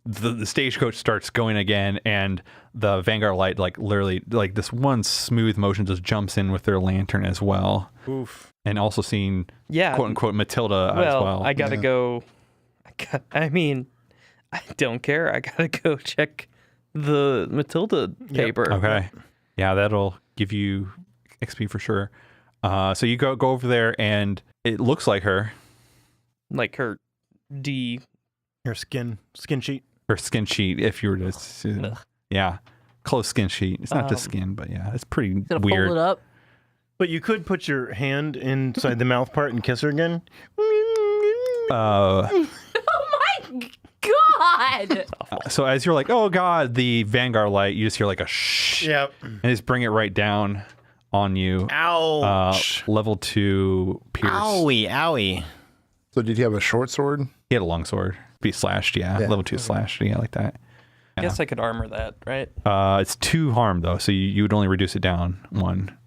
The stagecoach starts going again, and the Vanguard light, like literally, like this one smooth motion just jumps in with their lantern as well.
Oof.
And also seeing,
Yeah.
quote unquote, Matilda as well.
I gotta go. I don't care. I gotta go check the Matilda paper.
Okay. Yeah, that'll give you XP for sure. So you go over there, and it looks like her.
Like her
Your skin sheet.
Her skin sheet, if you were to, yeah, close skin sheet. It's not just skin, but yeah, it's pretty
Gonna
weird.
fold it up.
But you could put your hand inside the mouth part and kiss her again.
Oh my god!
So as you're like, oh god, the Vanguard light, you just hear like a shh,
Yep.
and just bring it right down on you.
Ouch.
Level 2 pierce.
Owie.
So did he have a short sword?
He had a long sword. Be slashed, yeah. Level 2 slashed, yeah, like that.
I guess I could armor that, right?
It's 2 harm though, so you would only reduce it down 1.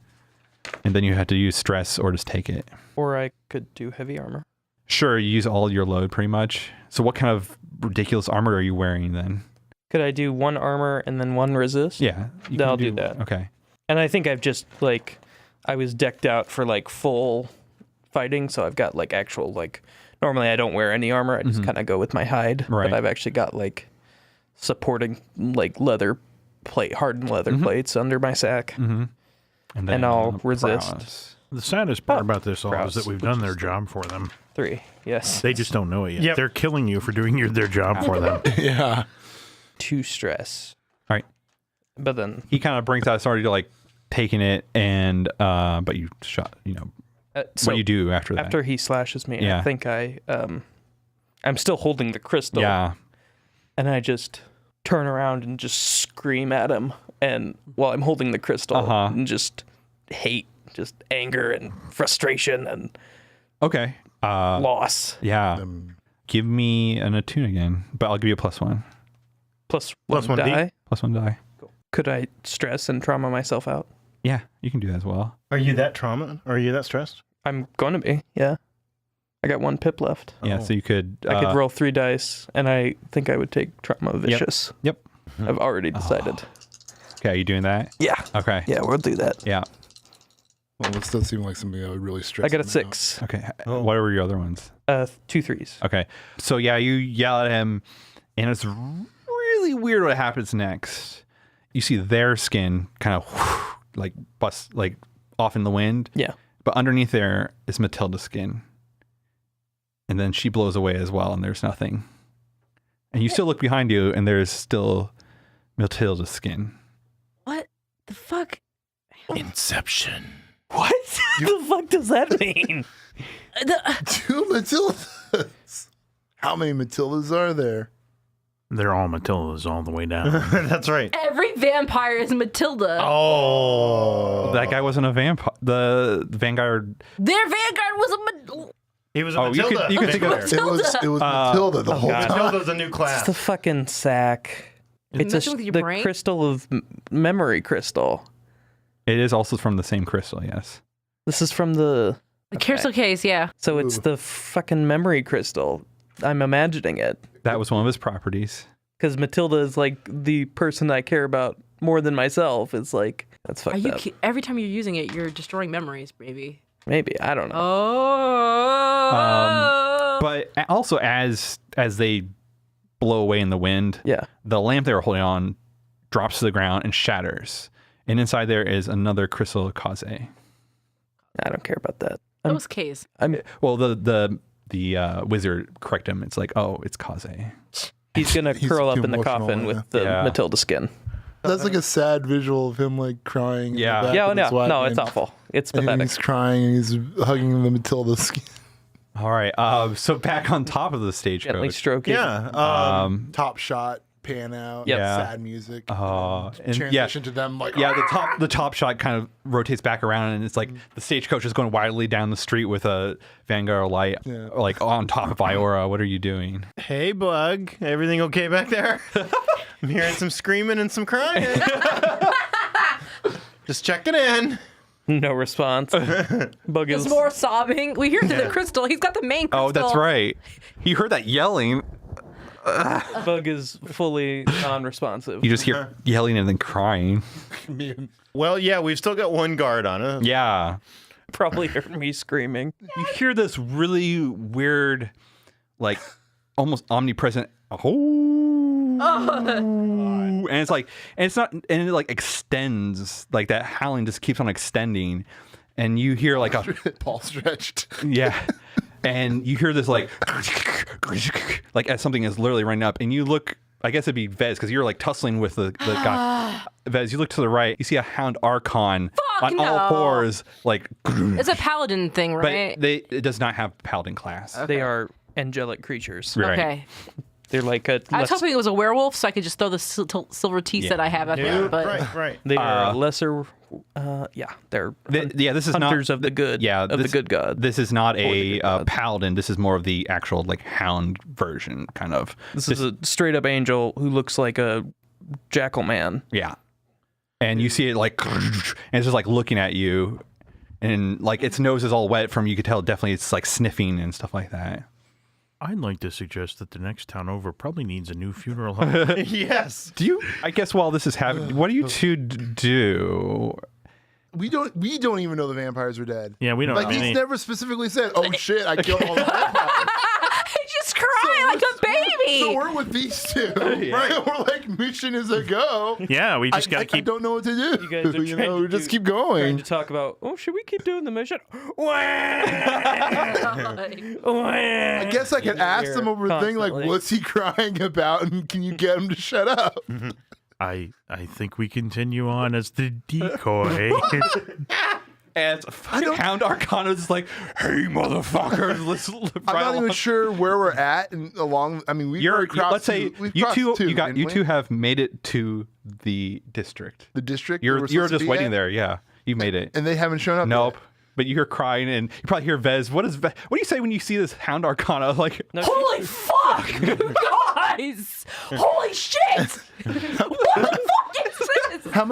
And then you have to use stress or just take it.
Or I could do heavy armor.
Sure, you use all your load pretty much. So what kind of ridiculous armor are you wearing then?
Could I do 1 armor and then 1 resist?
Yeah. You
I'll
can
do that.
Okay.
And I think I've just like, I was decked out for like full fighting, so I've got like actual like, normally I don't wear any armor, I just kind of go with my hide.
Right.
But I've actually got like supporting like leather plate, hardened leather plates under my sack.
And
I'll resist.
prowess.
The saddest part about this all is that we've done their job for them.
3, yes.
They just don't know it yet.
Yep.
They're killing you for doing their job for them.
Yeah.
2 stress.
All right.
But then
He kind of brings out, started like taking it, and but you shot, what do you do after that?
After he slashes me, I think I'm still holding the crystal.
Yeah.
And I just turn around and just scream at him, and while I'm holding the crystal, and just hate, just anger and frustration and loss.
Yeah. Give me an attune again, but I'll give you a +1.
Plus one die.
+1 die.
Cool. Could I stress and trauma myself out?
Yeah, you can do that as well.
Are you that trauma? Are you that stressed?
I'm going to be, yeah. I got 1 pip left.
Yeah, so you could...
I could roll 3 dice, and I think I would take trauma vicious.
Yep.
I've already decided.
Okay, are you doing that?
Yeah.
Okay.
Yeah, we'll do that.
Yeah.
Well, this does seem like something I would really stress.
I got a 6.
Okay. What were your other ones?
2 3s.
Okay. So yeah, you yell at him, and it's really weird what happens next. You see their skin kind of like bust like off in the wind.
Yeah.
But underneath there is Matilda's skin. And then she blows away as well, and there's nothing. And you still look behind you, and there's still Matilda's skin.
What the fuck?
Inception.
What the fuck does that mean?
2 Matildas. How many Matildas are there?
They're all Matildas all the way down.
That's right.
Every vampire is Matilda.
Oh.
That guy wasn't a vampire. The Vanguard.
Their vanguard was a
He was a Matilda.
You could think of
It was Matilda the whole time.
Matilda's a new
It's
class.
the fucking sack. It's
messing with your
the
brain?
crystal of memory crystal.
It is also from the same crystal, yes.
This is from the
crystal case, yeah.
So it's the fucking memory crystal. I'm imagining it.
That was one of his properties.
Because Matilda is like the person I care about more than myself. It's like, that's fucked up.
Every time you're using it, you're destroying memories, maybe.
Maybe. I don't know.
Oh.
But also as they blow away in the wind, the lamp they were holding on drops to the ground and shatters. And inside there is another crystal kaze.
I don't care about that.
That was K's.
Well, the wizard correct him. It's like, oh, it's kaze.
He's gonna curl up
too
in the
emotional,
coffin with the Matilda skin.
That's like a sad visual of him like crying.
Yeah.
Yeah, no, it's awful. It's
and
pathetic.
he's crying and he's hugging the Matilda skin.
All right. So back on top of the stagecoach.
Gently stroking.
Yeah.
Top shot, pan out,
Yeah.
sad music.
And
transition to them like
the top shot kind of rotates back around, and it's like the stagecoach is going wildly down the street with a Vanguard light like on top of Iora. What are you doing?
Hey, Bug. Everything okay back there? I'm hearing some screaming and some crying. Just checking in.
No response. Bug is
There's more sobbing. We hear through the crystal. He's got the main crystal.
Oh, that's right. You heard that yelling.
Bug is fully non-responsive.
You just hear yelling and then crying.
Well, yeah, we've still got one guard on it.
Yeah.
Probably heard me screaming.
You hear this really weird, like almost omnipresent and it's like, and it's not, and it like extends, like that howling just keeps on extending, and you hear like a
Paul stretched.
Yeah. And you hear this like as something is literally running up, and you look, I guess it'd be Vez, because you're like tussling with the guy. Vez, you look to the right, you see a Hound Archon on all fours, like.
It's a paladin thing, right?
But it does not have paladin class.
They are angelic creatures.
Right.
Okay.
They're like a.
I was hoping it was a werewolf, so I could just throw the silver teeth that I have at them. But
Right.
They are lesser. They're
this is
hunters
not
of the good.
Yeah,
of the good god.
This is not a paladin. This is more of the actual like hound version, kind of.
This is a straight up angel who looks like a jackal man.
Yeah, and you see it like, and it's just like looking at you, and like its nose is all wet from, you could tell definitely it's like sniffing and stuff like that.
I'd like to suggest that the next town over probably needs a new funeral home.
Yes.
Do you? I guess while this is happening, what do you two do?
We don't even know the vampires are dead.
Yeah, we don't.
Like he's never specifically said, "Oh shit, I killed all the vampires."
I just cry like a baby.
So we're with these two, right? We're like, mission is a go.
Yeah, we just got to keep.
I don't know what to do.
You guys are
we just keep
trying
going.
to talk about. Oh, should we keep doing the mission?
I guess I could ask them over a thing like, "What's he crying about?" And can you get him to shut up?
I think we continue on as the decoy.
And fucking Hound Arcana is like, hey, motherfuckers, let's
I'm not even sure where we're at and along. I mean,
let's say you two have made it to the district.
The district.
You're just waiting there. Yeah, you made it,
and they haven't shown up.
Nope. Yet. But you hear crying, and you probably hear Vez. What do you say when you see this Hound Arcana? Like,
holy fuck, guys! Holy shit! What the fuck is this?
How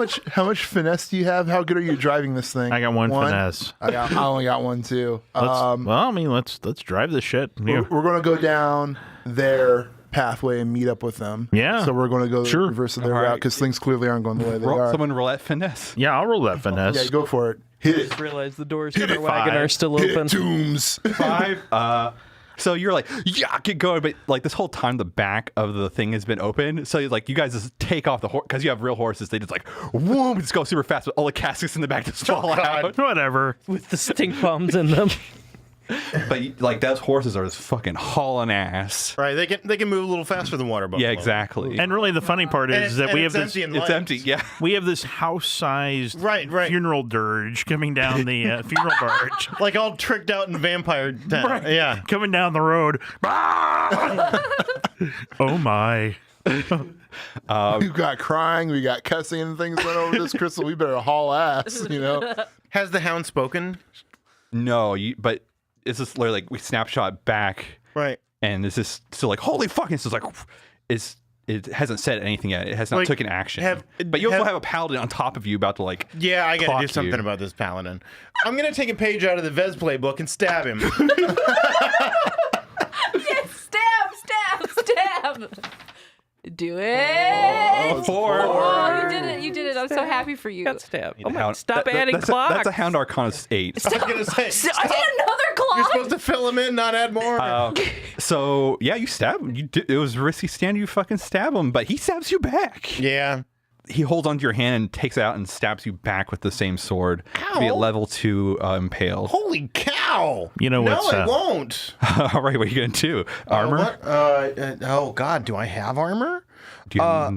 much finesse do you have? How good are you driving this thing?
I got one finesse.
I only got one too.
Well, I mean, let's drive this shit.
We're going to go down their pathway and meet up with them.
Yeah.
So we're going to go the reverse of their route because things clearly aren't going the way they are.
Someone roll that finesse.
Yeah, I'll roll that finesse.
Yeah, go for it. Hit it.
I just realized the doors to the wagon are still open.
Tombs.
5. So you're like, yeah, get going. But like this whole time, the back of the thing has been open. So like you guys just take off the horse because you have real horses. They just like, whoa, just go super fast. But all the caskets in the back just fall out.
Whatever.
With the stink bombs in them.
But like those horses are just fucking hauling ass.
Right, they can move a little faster than water buffalo.
Yeah, exactly.
And really, the funny part is that we have this.
It's empty. Yeah,
we have this house-sized
right.
funeral dirge coming down the funeral barge,
like all tricked out in vampire town.
Right.
Yeah,
coming down the road. Oh my.
We've got crying, we got cussing and things went over this, Crystal. We better haul ass, you know.
Has the hound spoken?
No, but it's just literally like we snapshot back,
right?
And it's just still like holy fuck! It's just like it hasn't said anything yet. It has not taken action. But you also have a paladin on top of you about to like.
Yeah, I got to do something about this paladin. I'm gonna take a page out of the Vez playbook and stab him.
Yes, stab! Do it!
4.
Oh, you did it! I'm so happy for you.
Got stabbed. Oh my! Stop adding clocks.
That's a Hound Arcana 8.
I was gonna say,
I did another clock.
You're supposed to fill him in, not add more.
So yeah, you stab him. It was a risky stand. You fucking stab him, but he stabs you back.
Yeah.
He holds onto your hand and takes it out and stabs you back with the same sword. To be at level 2 impaled.
Holy cow!
You know what's
No, I won't.
All right, what are you gonna do? Armor?
Oh God, do I have armor?
Do you have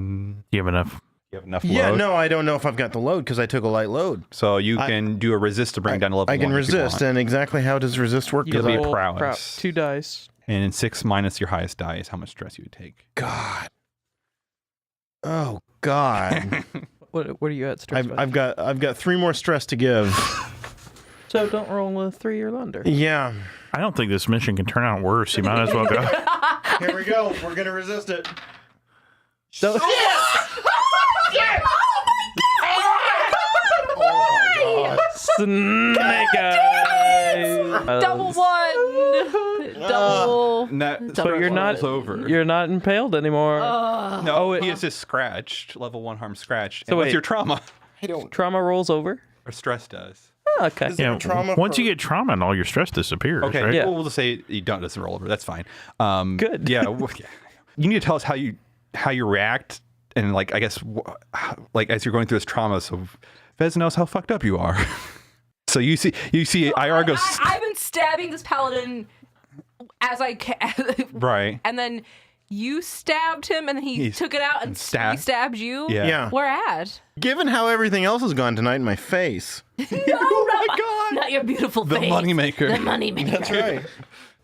enough? You have enough load?
Yeah, no, I don't know if I've got the load because I took a light load.
So you can do a resist to bring down to level 1.
I can resist, and exactly how does resist work?
It'll be a prowess.
2 dice.
And in 6 minus your highest die is how much stress you would take.
God. Oh God.
What are you at stress?
I've got 3 more stress to give.
So don't roll a 3 or under.
Yeah.
I don't think this mission can turn out worse. You might as well go.
Here we go. We're gonna resist it.
So, Snake eyes.
Double 1. Double.
So you're not impaled anymore.
No, he is just scratched. Level 1 harm scratched.
So
what's your trauma?
Trauma rolls over.
Or stress does.
Oh, okay.
Yeah, once you get trauma, and all your stress disappears.
Okay,
right?
Yeah.
we'll just say you don't doesn't roll over. That's fine.
Good.
Yeah, you need to tell us how you react, and like I guess like as you're going through this trauma, so Vez knows how fucked up you are. So you see IR goes.
I've been stabbing this paladin as I can.
Right.
And then you stabbed him, and then he took it out and he stabbed you.
Yeah.
Where at?
Given how everything else has gone tonight in my face.
Oh my God! Not your beautiful face.
The moneymaker.
The moneymaker.
That's right.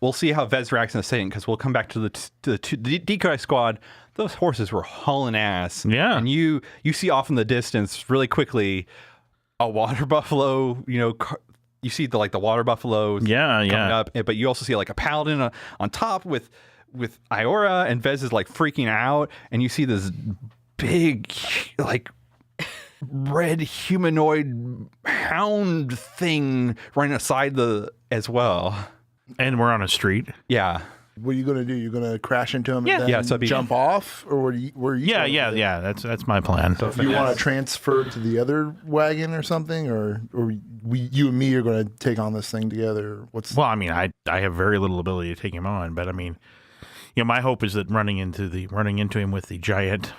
We'll see how Vez reacts in a second because we'll come back to the decoy squad. Those horses were hauling ass.
Yeah.
And you see off in the distance really quickly a water buffalo. You see the water buffalo.
Yeah,
coming up, but you also see like a paladin on top with Iora, and Vez is like freaking out, and you see this big like red humanoid hound thing running aside as well.
And we're on a street.
Yeah.
What are you going to do? You're going to crash into him and then jump off? Or where are you
Yeah. That's my plan.
So you want to transfer to the other wagon or something? Or you and me are going to take on this thing together?
Well, I mean, I have very little ability to take him on, but I mean, my hope is that running into him with the giant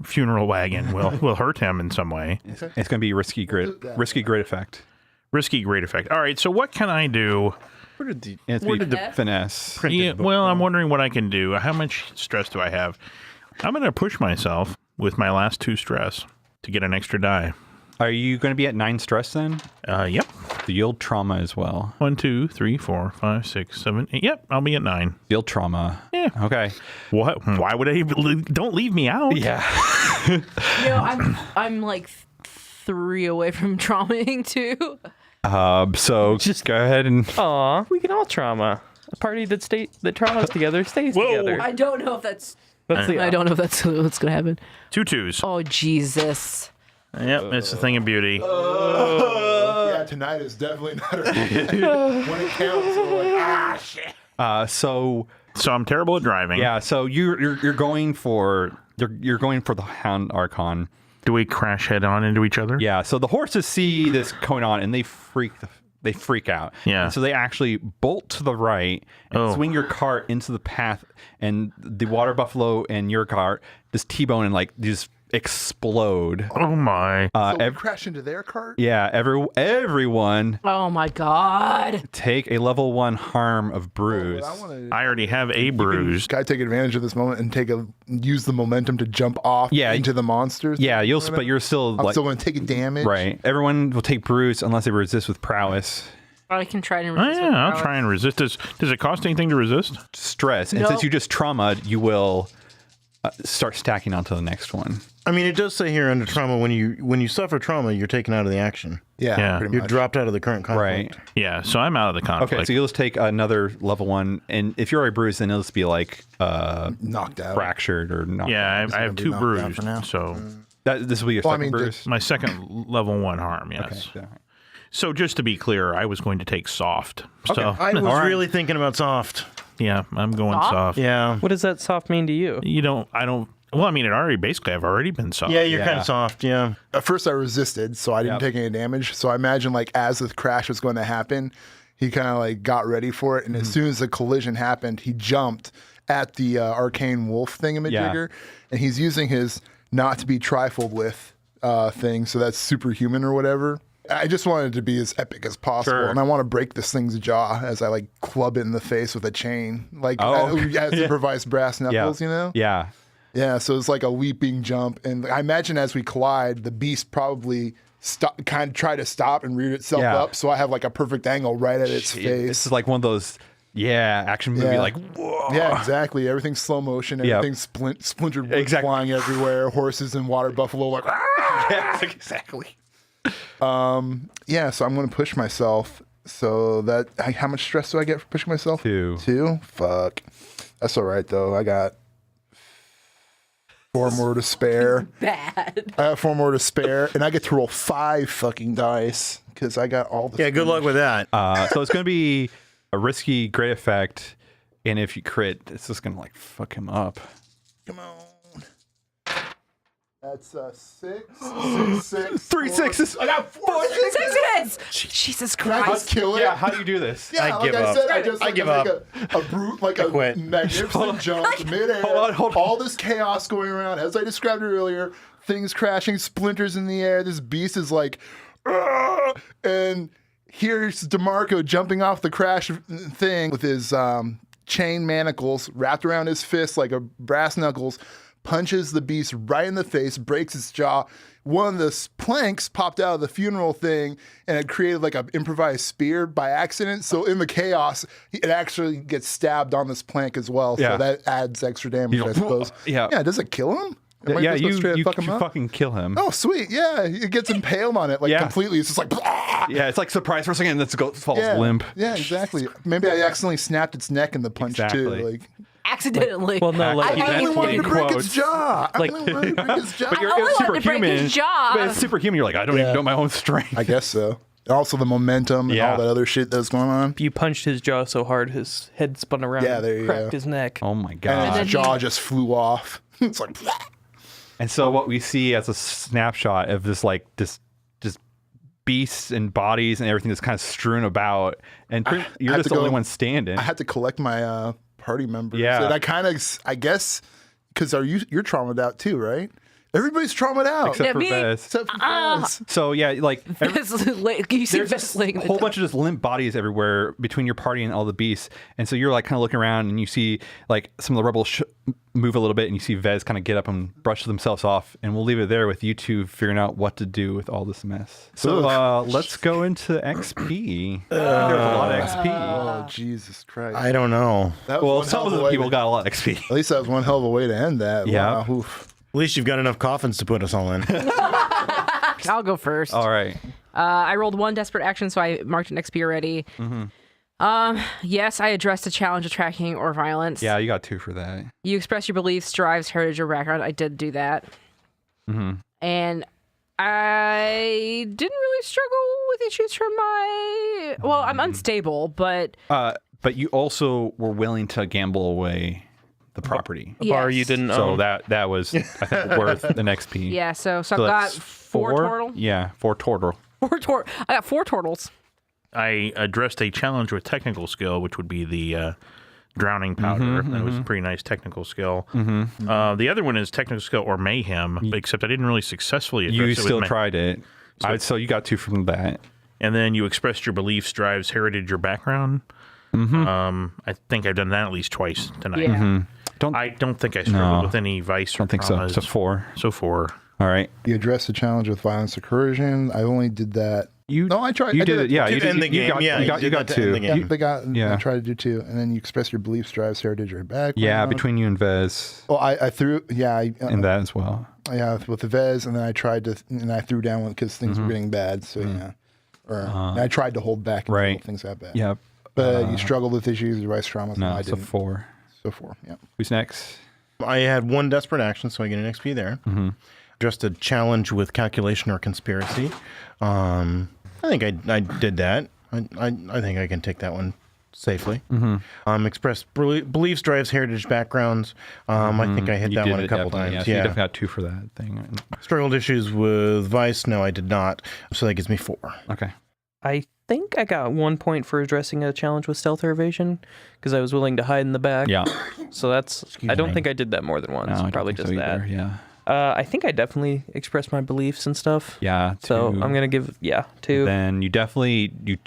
funeral wagon will hurt him in some way.
It's going to be risky great effect.
Risky great effect. All right, so what can I do?
Where did the
finesse?
Yeah, well, I'm wondering what I can do. How much stress do I have? I'm going to push myself with my last 2 stress to get an extra die.
Are you going to be at 9 stress then?
Yep.
So yield trauma as well.
1, 2, 3, 4, 5, 6, 7, 8. Yep, I'll be at 9.
Yield trauma.
Yeah.
Okay.
What? Why would I? Don't leave me out.
Yeah.
I'm like 3 away from traumaing too.
So just go ahead and.
Aw, we can all trauma. A party that traumas together stays together.
I don't know if that's.
I
don't know if that's what's gonna happen.
2 2s.
Oh Jesus.
Yep, it's a thing of beauty.
Yeah, tonight is definitely not a when it counts. We're like, shit.
So
I'm terrible at driving.
yeah. So you're going for the Hound Archon.
Do we crash head on into each other?
Yeah. So the horses see this going on and they freak out.
Yeah.
And so they actually bolt to the right and swing your cart into the path, and the water buffalo and your cart just T-bone and like just explode.
Oh my.
So we crash into their cart?
Yeah. Everyone
Oh my God.
take a level 1 harm of bruise.
I already have a bruise.
Can I take advantage of this moment and use the momentum to jump off into the monsters?
Yeah, but you're still
I'm still going to take a damage.
Right. Everyone will take bruise unless they resist with prowess.
I can try and
Oh,
resist.
yeah, I'll try and resist. Does it cost anything to resist?
Stress. And since you just traumaed, you will start stacking onto the next one.
I mean, it does say here under trauma, when you suffer trauma, you're taken out of the action.
Yeah.
You're dropped out of the current conflict.
Right.
Yeah, so I'm out of the conflict.
Okay, so you'll just take another level 1, and if you're already bruised, then it'll just be like
knocked out.
fractured or knocked out.
I have 2 bruised, so
This will be your second bruise?
my second level 1 harm, yes.
Okay.
So just to be clear, I was going to take soft. So
I was really thinking about soft.
yeah, I'm going soft.
Yeah.
What does that soft mean to you?
Well, I mean, I've already been soft.
Yeah, you're kind of soft. Yeah.
At first I resisted, so I didn't take any damage. So I imagine like as the crash was going to happen, he kind of like got ready for it. And as soon as the collision happened, he jumped at the arcane wolf thingamajigger. And he's using his not to be trifled with thing. So that's superhuman or whatever. I just wanted it to be as epic as possible.
Sure.
And I want to break this thing's jaw as I like club it in the face with a chain. Like as improvised brass knuckles, you know?
Yeah.
Yeah, so it's like a leaping jump, and I imagine as we collide, the beast probably kind of try to stop and rear itself up. So I have like a perfect angle right at its face.
This is like one of those, action movie, like whoa.
Yeah, exactly. Everything's slow motion. Everything's splintered wood flying everywhere. Horses and water buffalo like.
Yeah, exactly.
Yeah, so I'm going to push myself. So that how much stress do I get for pushing myself?
2.
2? Fuck. That's all right though. I got 4 more to spare.
Bad.
I have 4 more to spare, and I get to roll 5 fucking dice because I got all the.
Yeah, good luck with that.
So it's going to be a risky great effect, and if you crit, it's just going to like fuck him up.
Come on. That's 6, 6, 6.
3 6s.
I got 4
6s. Jesus
Can I
Christ.
just kill it?
Yeah, how do you do this?
Yeah,
I
like
give
I
up.
said, I just
I
like,
give
make
up.
a brute, like a
quit.
magnificent jump midair.
Hold on.
All this chaos going around, as I described earlier, things crashing, splinters in the air. This beast is like, "Argh!" And here's DeMarco jumping off the crash thing with his chain manacles wrapped around his fist like a brass knuckles. Punches the beast right in the face, breaks its jaw. One of the planks popped out of the funeral thing, and it created like an improvised spear by accident. So in the chaos, it actually gets stabbed on this plank as well.
Yeah.
So that adds extra damage, I suppose.
Yeah.
Yeah, does it kill him? Am I
Yeah,
just supposed to
you
fuck him up?
fucking kill him.
Oh, sweet. Yeah, it gets impaled on it like completely. It's just like, blah!
Yeah, it's like surprise for a second, and then it falls
Yeah.
limp.
Yeah, exactly. Maybe I accidentally snapped its neck in the punch too.
Exactly.
Like,
Accidentally.
Well, no, like
I only wanted to break its
quotes.
jaw. I
Like-
only wanted to break its jaw.
But you're
only
it's
wanted to break
superhuman.
his jaw.
But it's superhuman. You're like, I don't even know my own strength.
I guess so. And also the momentum and
Yeah.
all that other shit that's going on.
you punched his jaw so hard, his head spun around
Yeah,
and
there you
cracked
go.
his neck.
Oh my
And
god!
his jaw just flew off. It's like,
And so what we see as a snapshot of this like this just beasts and bodies and everything that's kind of strewn about, and you're
had
just
to
the only
go-
one standing.
I had to collect my party members.
Yeah.
And I guess, because you're traumatized out too, right? Everybody's traumatized out.
Except for
me.
Vez.
Except for Vez.
So yeah, like
You see
there's
Vez
a
laying in the
whole bunch of just limp bodies everywhere between your party and all the beasts, and so you're like kind of looking around and you see like some of the rebels move a little bit, and you see Vez kind of get up and brush themselves off, and we'll leave it there with you two figuring out what to do with all this mess. So let's go into XP. There's a lot of XP.
Oh, Jesus Christ.
I don't know.
That was
Well,
one
some
hell
of
a
the
way
people
to-
got a lot of XP.
At least that was one hell of a way to end that.
Yeah.
Wow. Oof.
At least you've got enough coffins to put us all in.
I'll go first.
All right.
I rolled 1 desperate action, so I marked an XP already. Yes, I addressed a challenge of tracking or violence.
Yeah, you got 2 for that.
You express your beliefs, drives, heritage, or background. I did do that. And I didn't really struggle with issues from my... Well, I'm unstable, but...
But you also were willing to gamble away the property.
A bar
Yes.
you didn't
So
own.
that was, I think, worth an XP.
Yeah, so I've
So
got
that's
4 total.
Yeah, 4 total.
I got 4 totals.
I addressed a challenge with technical skill, which would be the drowning powder. That was a pretty nice technical skill. The other one is technical skill or mayhem, except I didn't really successfully address
You
it
still
with
tried it. So you got 2 from that.
And then you expressed your beliefs, drives, heritage, or background. I think I've done that at least twice tonight.
Yeah.
I don't think I struggled with any vice or
Don't think so.
traumas.
So 4.
So 4.
All right.
You addressed the challenge with violence or coercion. I only did that.
No,
I tried.
You
I
did it. Yeah,
To
you did.
end the game,
got,
yeah,
you got,
you
you
did
got
that to end
2.
the game.
I tried to do 2. And then you express your beliefs, drives, heritage, or background.
Yeah, between you and Vez
Well, I threw,
and that as well.
yeah, with the Vez, and then I tried to, and I threw down one because things were getting bad. So yeah, and I tried to hold back until
Right.
things got bad.
Yeah.
But you struggled with issues, device traumas.
No,
I
so
didn't.
4.
So 4. Yeah.
Who's next?
I had 1 desperate action, so I get an XP there. Just a challenge with calculation or conspiracy. I think I did that. I think I can take that one safely. Express beliefs, drives, heritage, backgrounds. I think I hit that one a couple times.
Yeah, so you definitely got 2 for that thing.
Struggled issues with vice. No, I did not. So that gives me 4.
Okay.
I think I got 1 point for addressing a challenge with stealth or evasion because I was willing to hide in the back.
Yeah.
So that's. I don't think I did that more than once.
No, I don't
Probably
think
just
so
that.
either. Yeah.
I think I definitely expressed my beliefs and stuff.
Yeah. 2.
So I'm gonna give 2.
Then you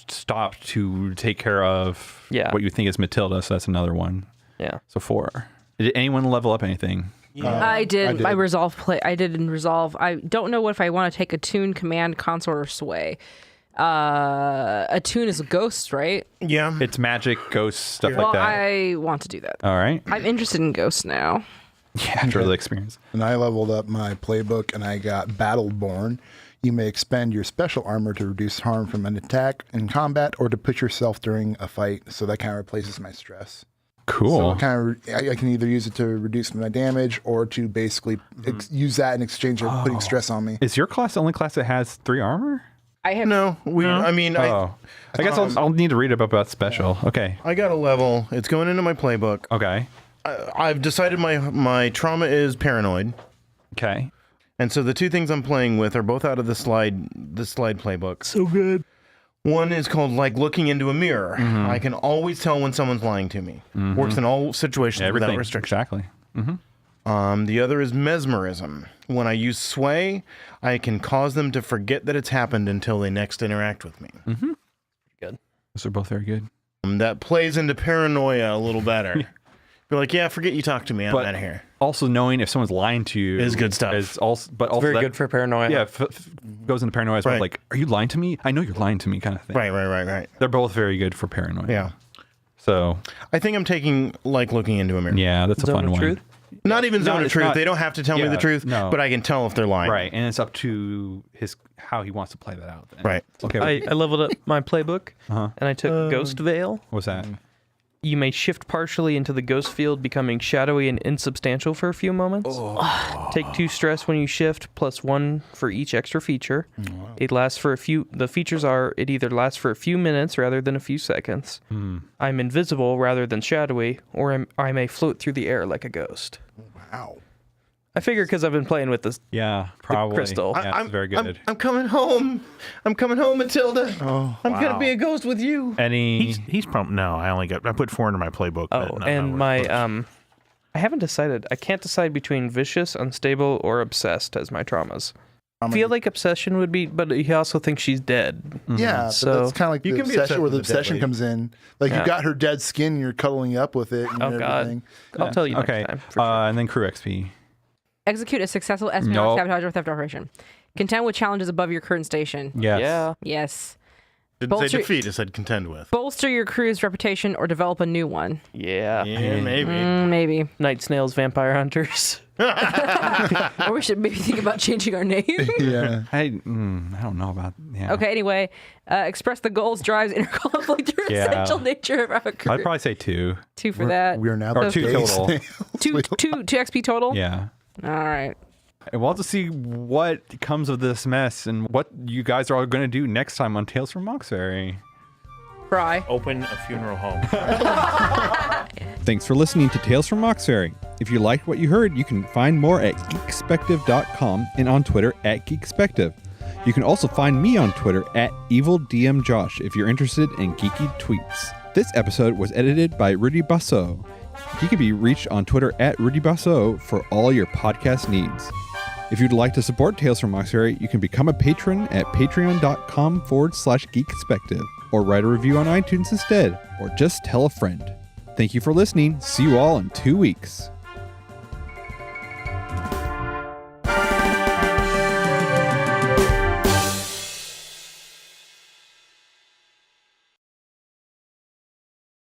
stopped to take care of what you think is Matilda, so that's another 1.
Yeah.
So 4. Did anyone level up anything?
I did. I resolve play. I did in resolve. I don't know if I want to take attune, command, consort, or sway. Attune is a ghost, right?
Yeah.
It's magic, ghosts, stuff
Well,
like that.
I want to do that.
All right.
I'm interested in ghosts now.
Yeah, after the experience.
And I leveled up my playbook, and I got Battleborn. You may expend your special armor to reduce harm from an attack in combat, or to put yourself during a fight. So that kind of replaces my stress.
Cool.
So I can either use it to reduce my damage, or to basically use that in exchange of putting stress on me.
Is your class the only class that has 3 armor?
I have
No, I mean,
I guess I'll need to read about special. Okay.
I got a level. It's going into my playbook.
Okay.
I've decided my trauma is paranoid.
Okay.
And so the 2 things I'm playing with are both out of the slide playbook.
So good.
One is called like looking into a mirror. I can always tell when someone's lying to me. Works in all situations without restriction.
Exactly.
The other is mesmerism. When I use sway, I can cause them to forget that it's happened until they next interact with me.
Good.
Those are both very good.
That plays into paranoia a little better. Be like, yeah, forget you talked to me. I'm out of here.
Also, knowing if someone's lying to you
is good stuff.
Is also, but also
Very
that,
good for paranoia.
Yeah, goes into paranoia as well.
Right.
Like, are you lying to me? I know you're lying to me, kind of thing.
Right.
They're both very good for paranoia.
Yeah.
So
I think I'm taking like looking into a mirror.
yeah, that's a
Zone
fun
of
one.
truth?
Not even zone of
it's
truth.
not-
They don't have to tell me
yeah,
the truth,
no.
but I can tell if they're lying.
Right, and it's up to how he wants to play that out. Then.
Right.
Okay.
I leveled up my playbook and I took Ghost Veil.
What's that?
You may shift partially into the ghost field, becoming shadowy and insubstantial for a few moments. Take 2 stress when you shift, plus 1 for each extra feature. It lasts for the features are, it either lasts for a few minutes rather than a few seconds. I'm invisible rather than shadowy, or I may float through the air like a ghost.
Wow.
I figure because I've been playing with this.
Yeah, probably.
crystal.
Yeah, it's very good.
I'm coming home. I'm coming home, Matilda. I'm gonna be a ghost with you.
Any?
He's probably no. I put 4 into my playbook.
Oh,
but no,
and
we're
my
close.
I haven't decided. I can't decide between vicious, unstable, or obsessed as my traumas. I feel like obsession would be, but he also thinks she's dead.
Yeah,
So-
so that's kind of like
You
the
can be
obsession
upset
where the
with the dead
obsession
lady.
comes in. Like
Yeah.
you got her dead skin, and you're cuddling up with it. And
Oh, God.
everything.
I'll tell you next
Okay.
time. For sure.
And then crew XP.
Execute a successful espionage,
Nope.
sabotage, or theft operation. Contend with challenges above your current station.
Yes.
Yeah.
Yes.
Didn't say
Bolster-
defeat, it said contend with.
Bolster your crew's reputation or develop a new one.
Yeah.
Yeah, maybe.
Maybe.
Night Snails, Vampire Hunters.
Or we should maybe think about changing our name.
Yeah.
I don't know about. Yeah.
Okay, anyway, express the goals, drives, inner conflict, or
Yeah.
essential nature of our crew.
I'd probably say 2.
2 for that.
We are now
Or
the
2
Space
total.
Snails.
Two XP total?
Yeah.
All right.
And we'll have to see what comes of this mess and what you guys are all going to do next time on Tales from Mauxferry.
Fry.
Open a funeral home.
Thanks for listening to Tales from Mauxferry. If you liked what you heard, you can find more at geekspective.com and on Twitter at geekspective. You can also find me on Twitter at evildmjosh if you're interested in geeky tweets. This episode was edited by Rudy Basso. He can be reached on Twitter at Rudy Basso for all your podcast needs. If you'd like to support Tales from Mauxferry, you can become a patron at patreon.com/geekspective, or write a review on iTunes instead, or just tell a friend. Thank you for listening. See you all in 2 weeks.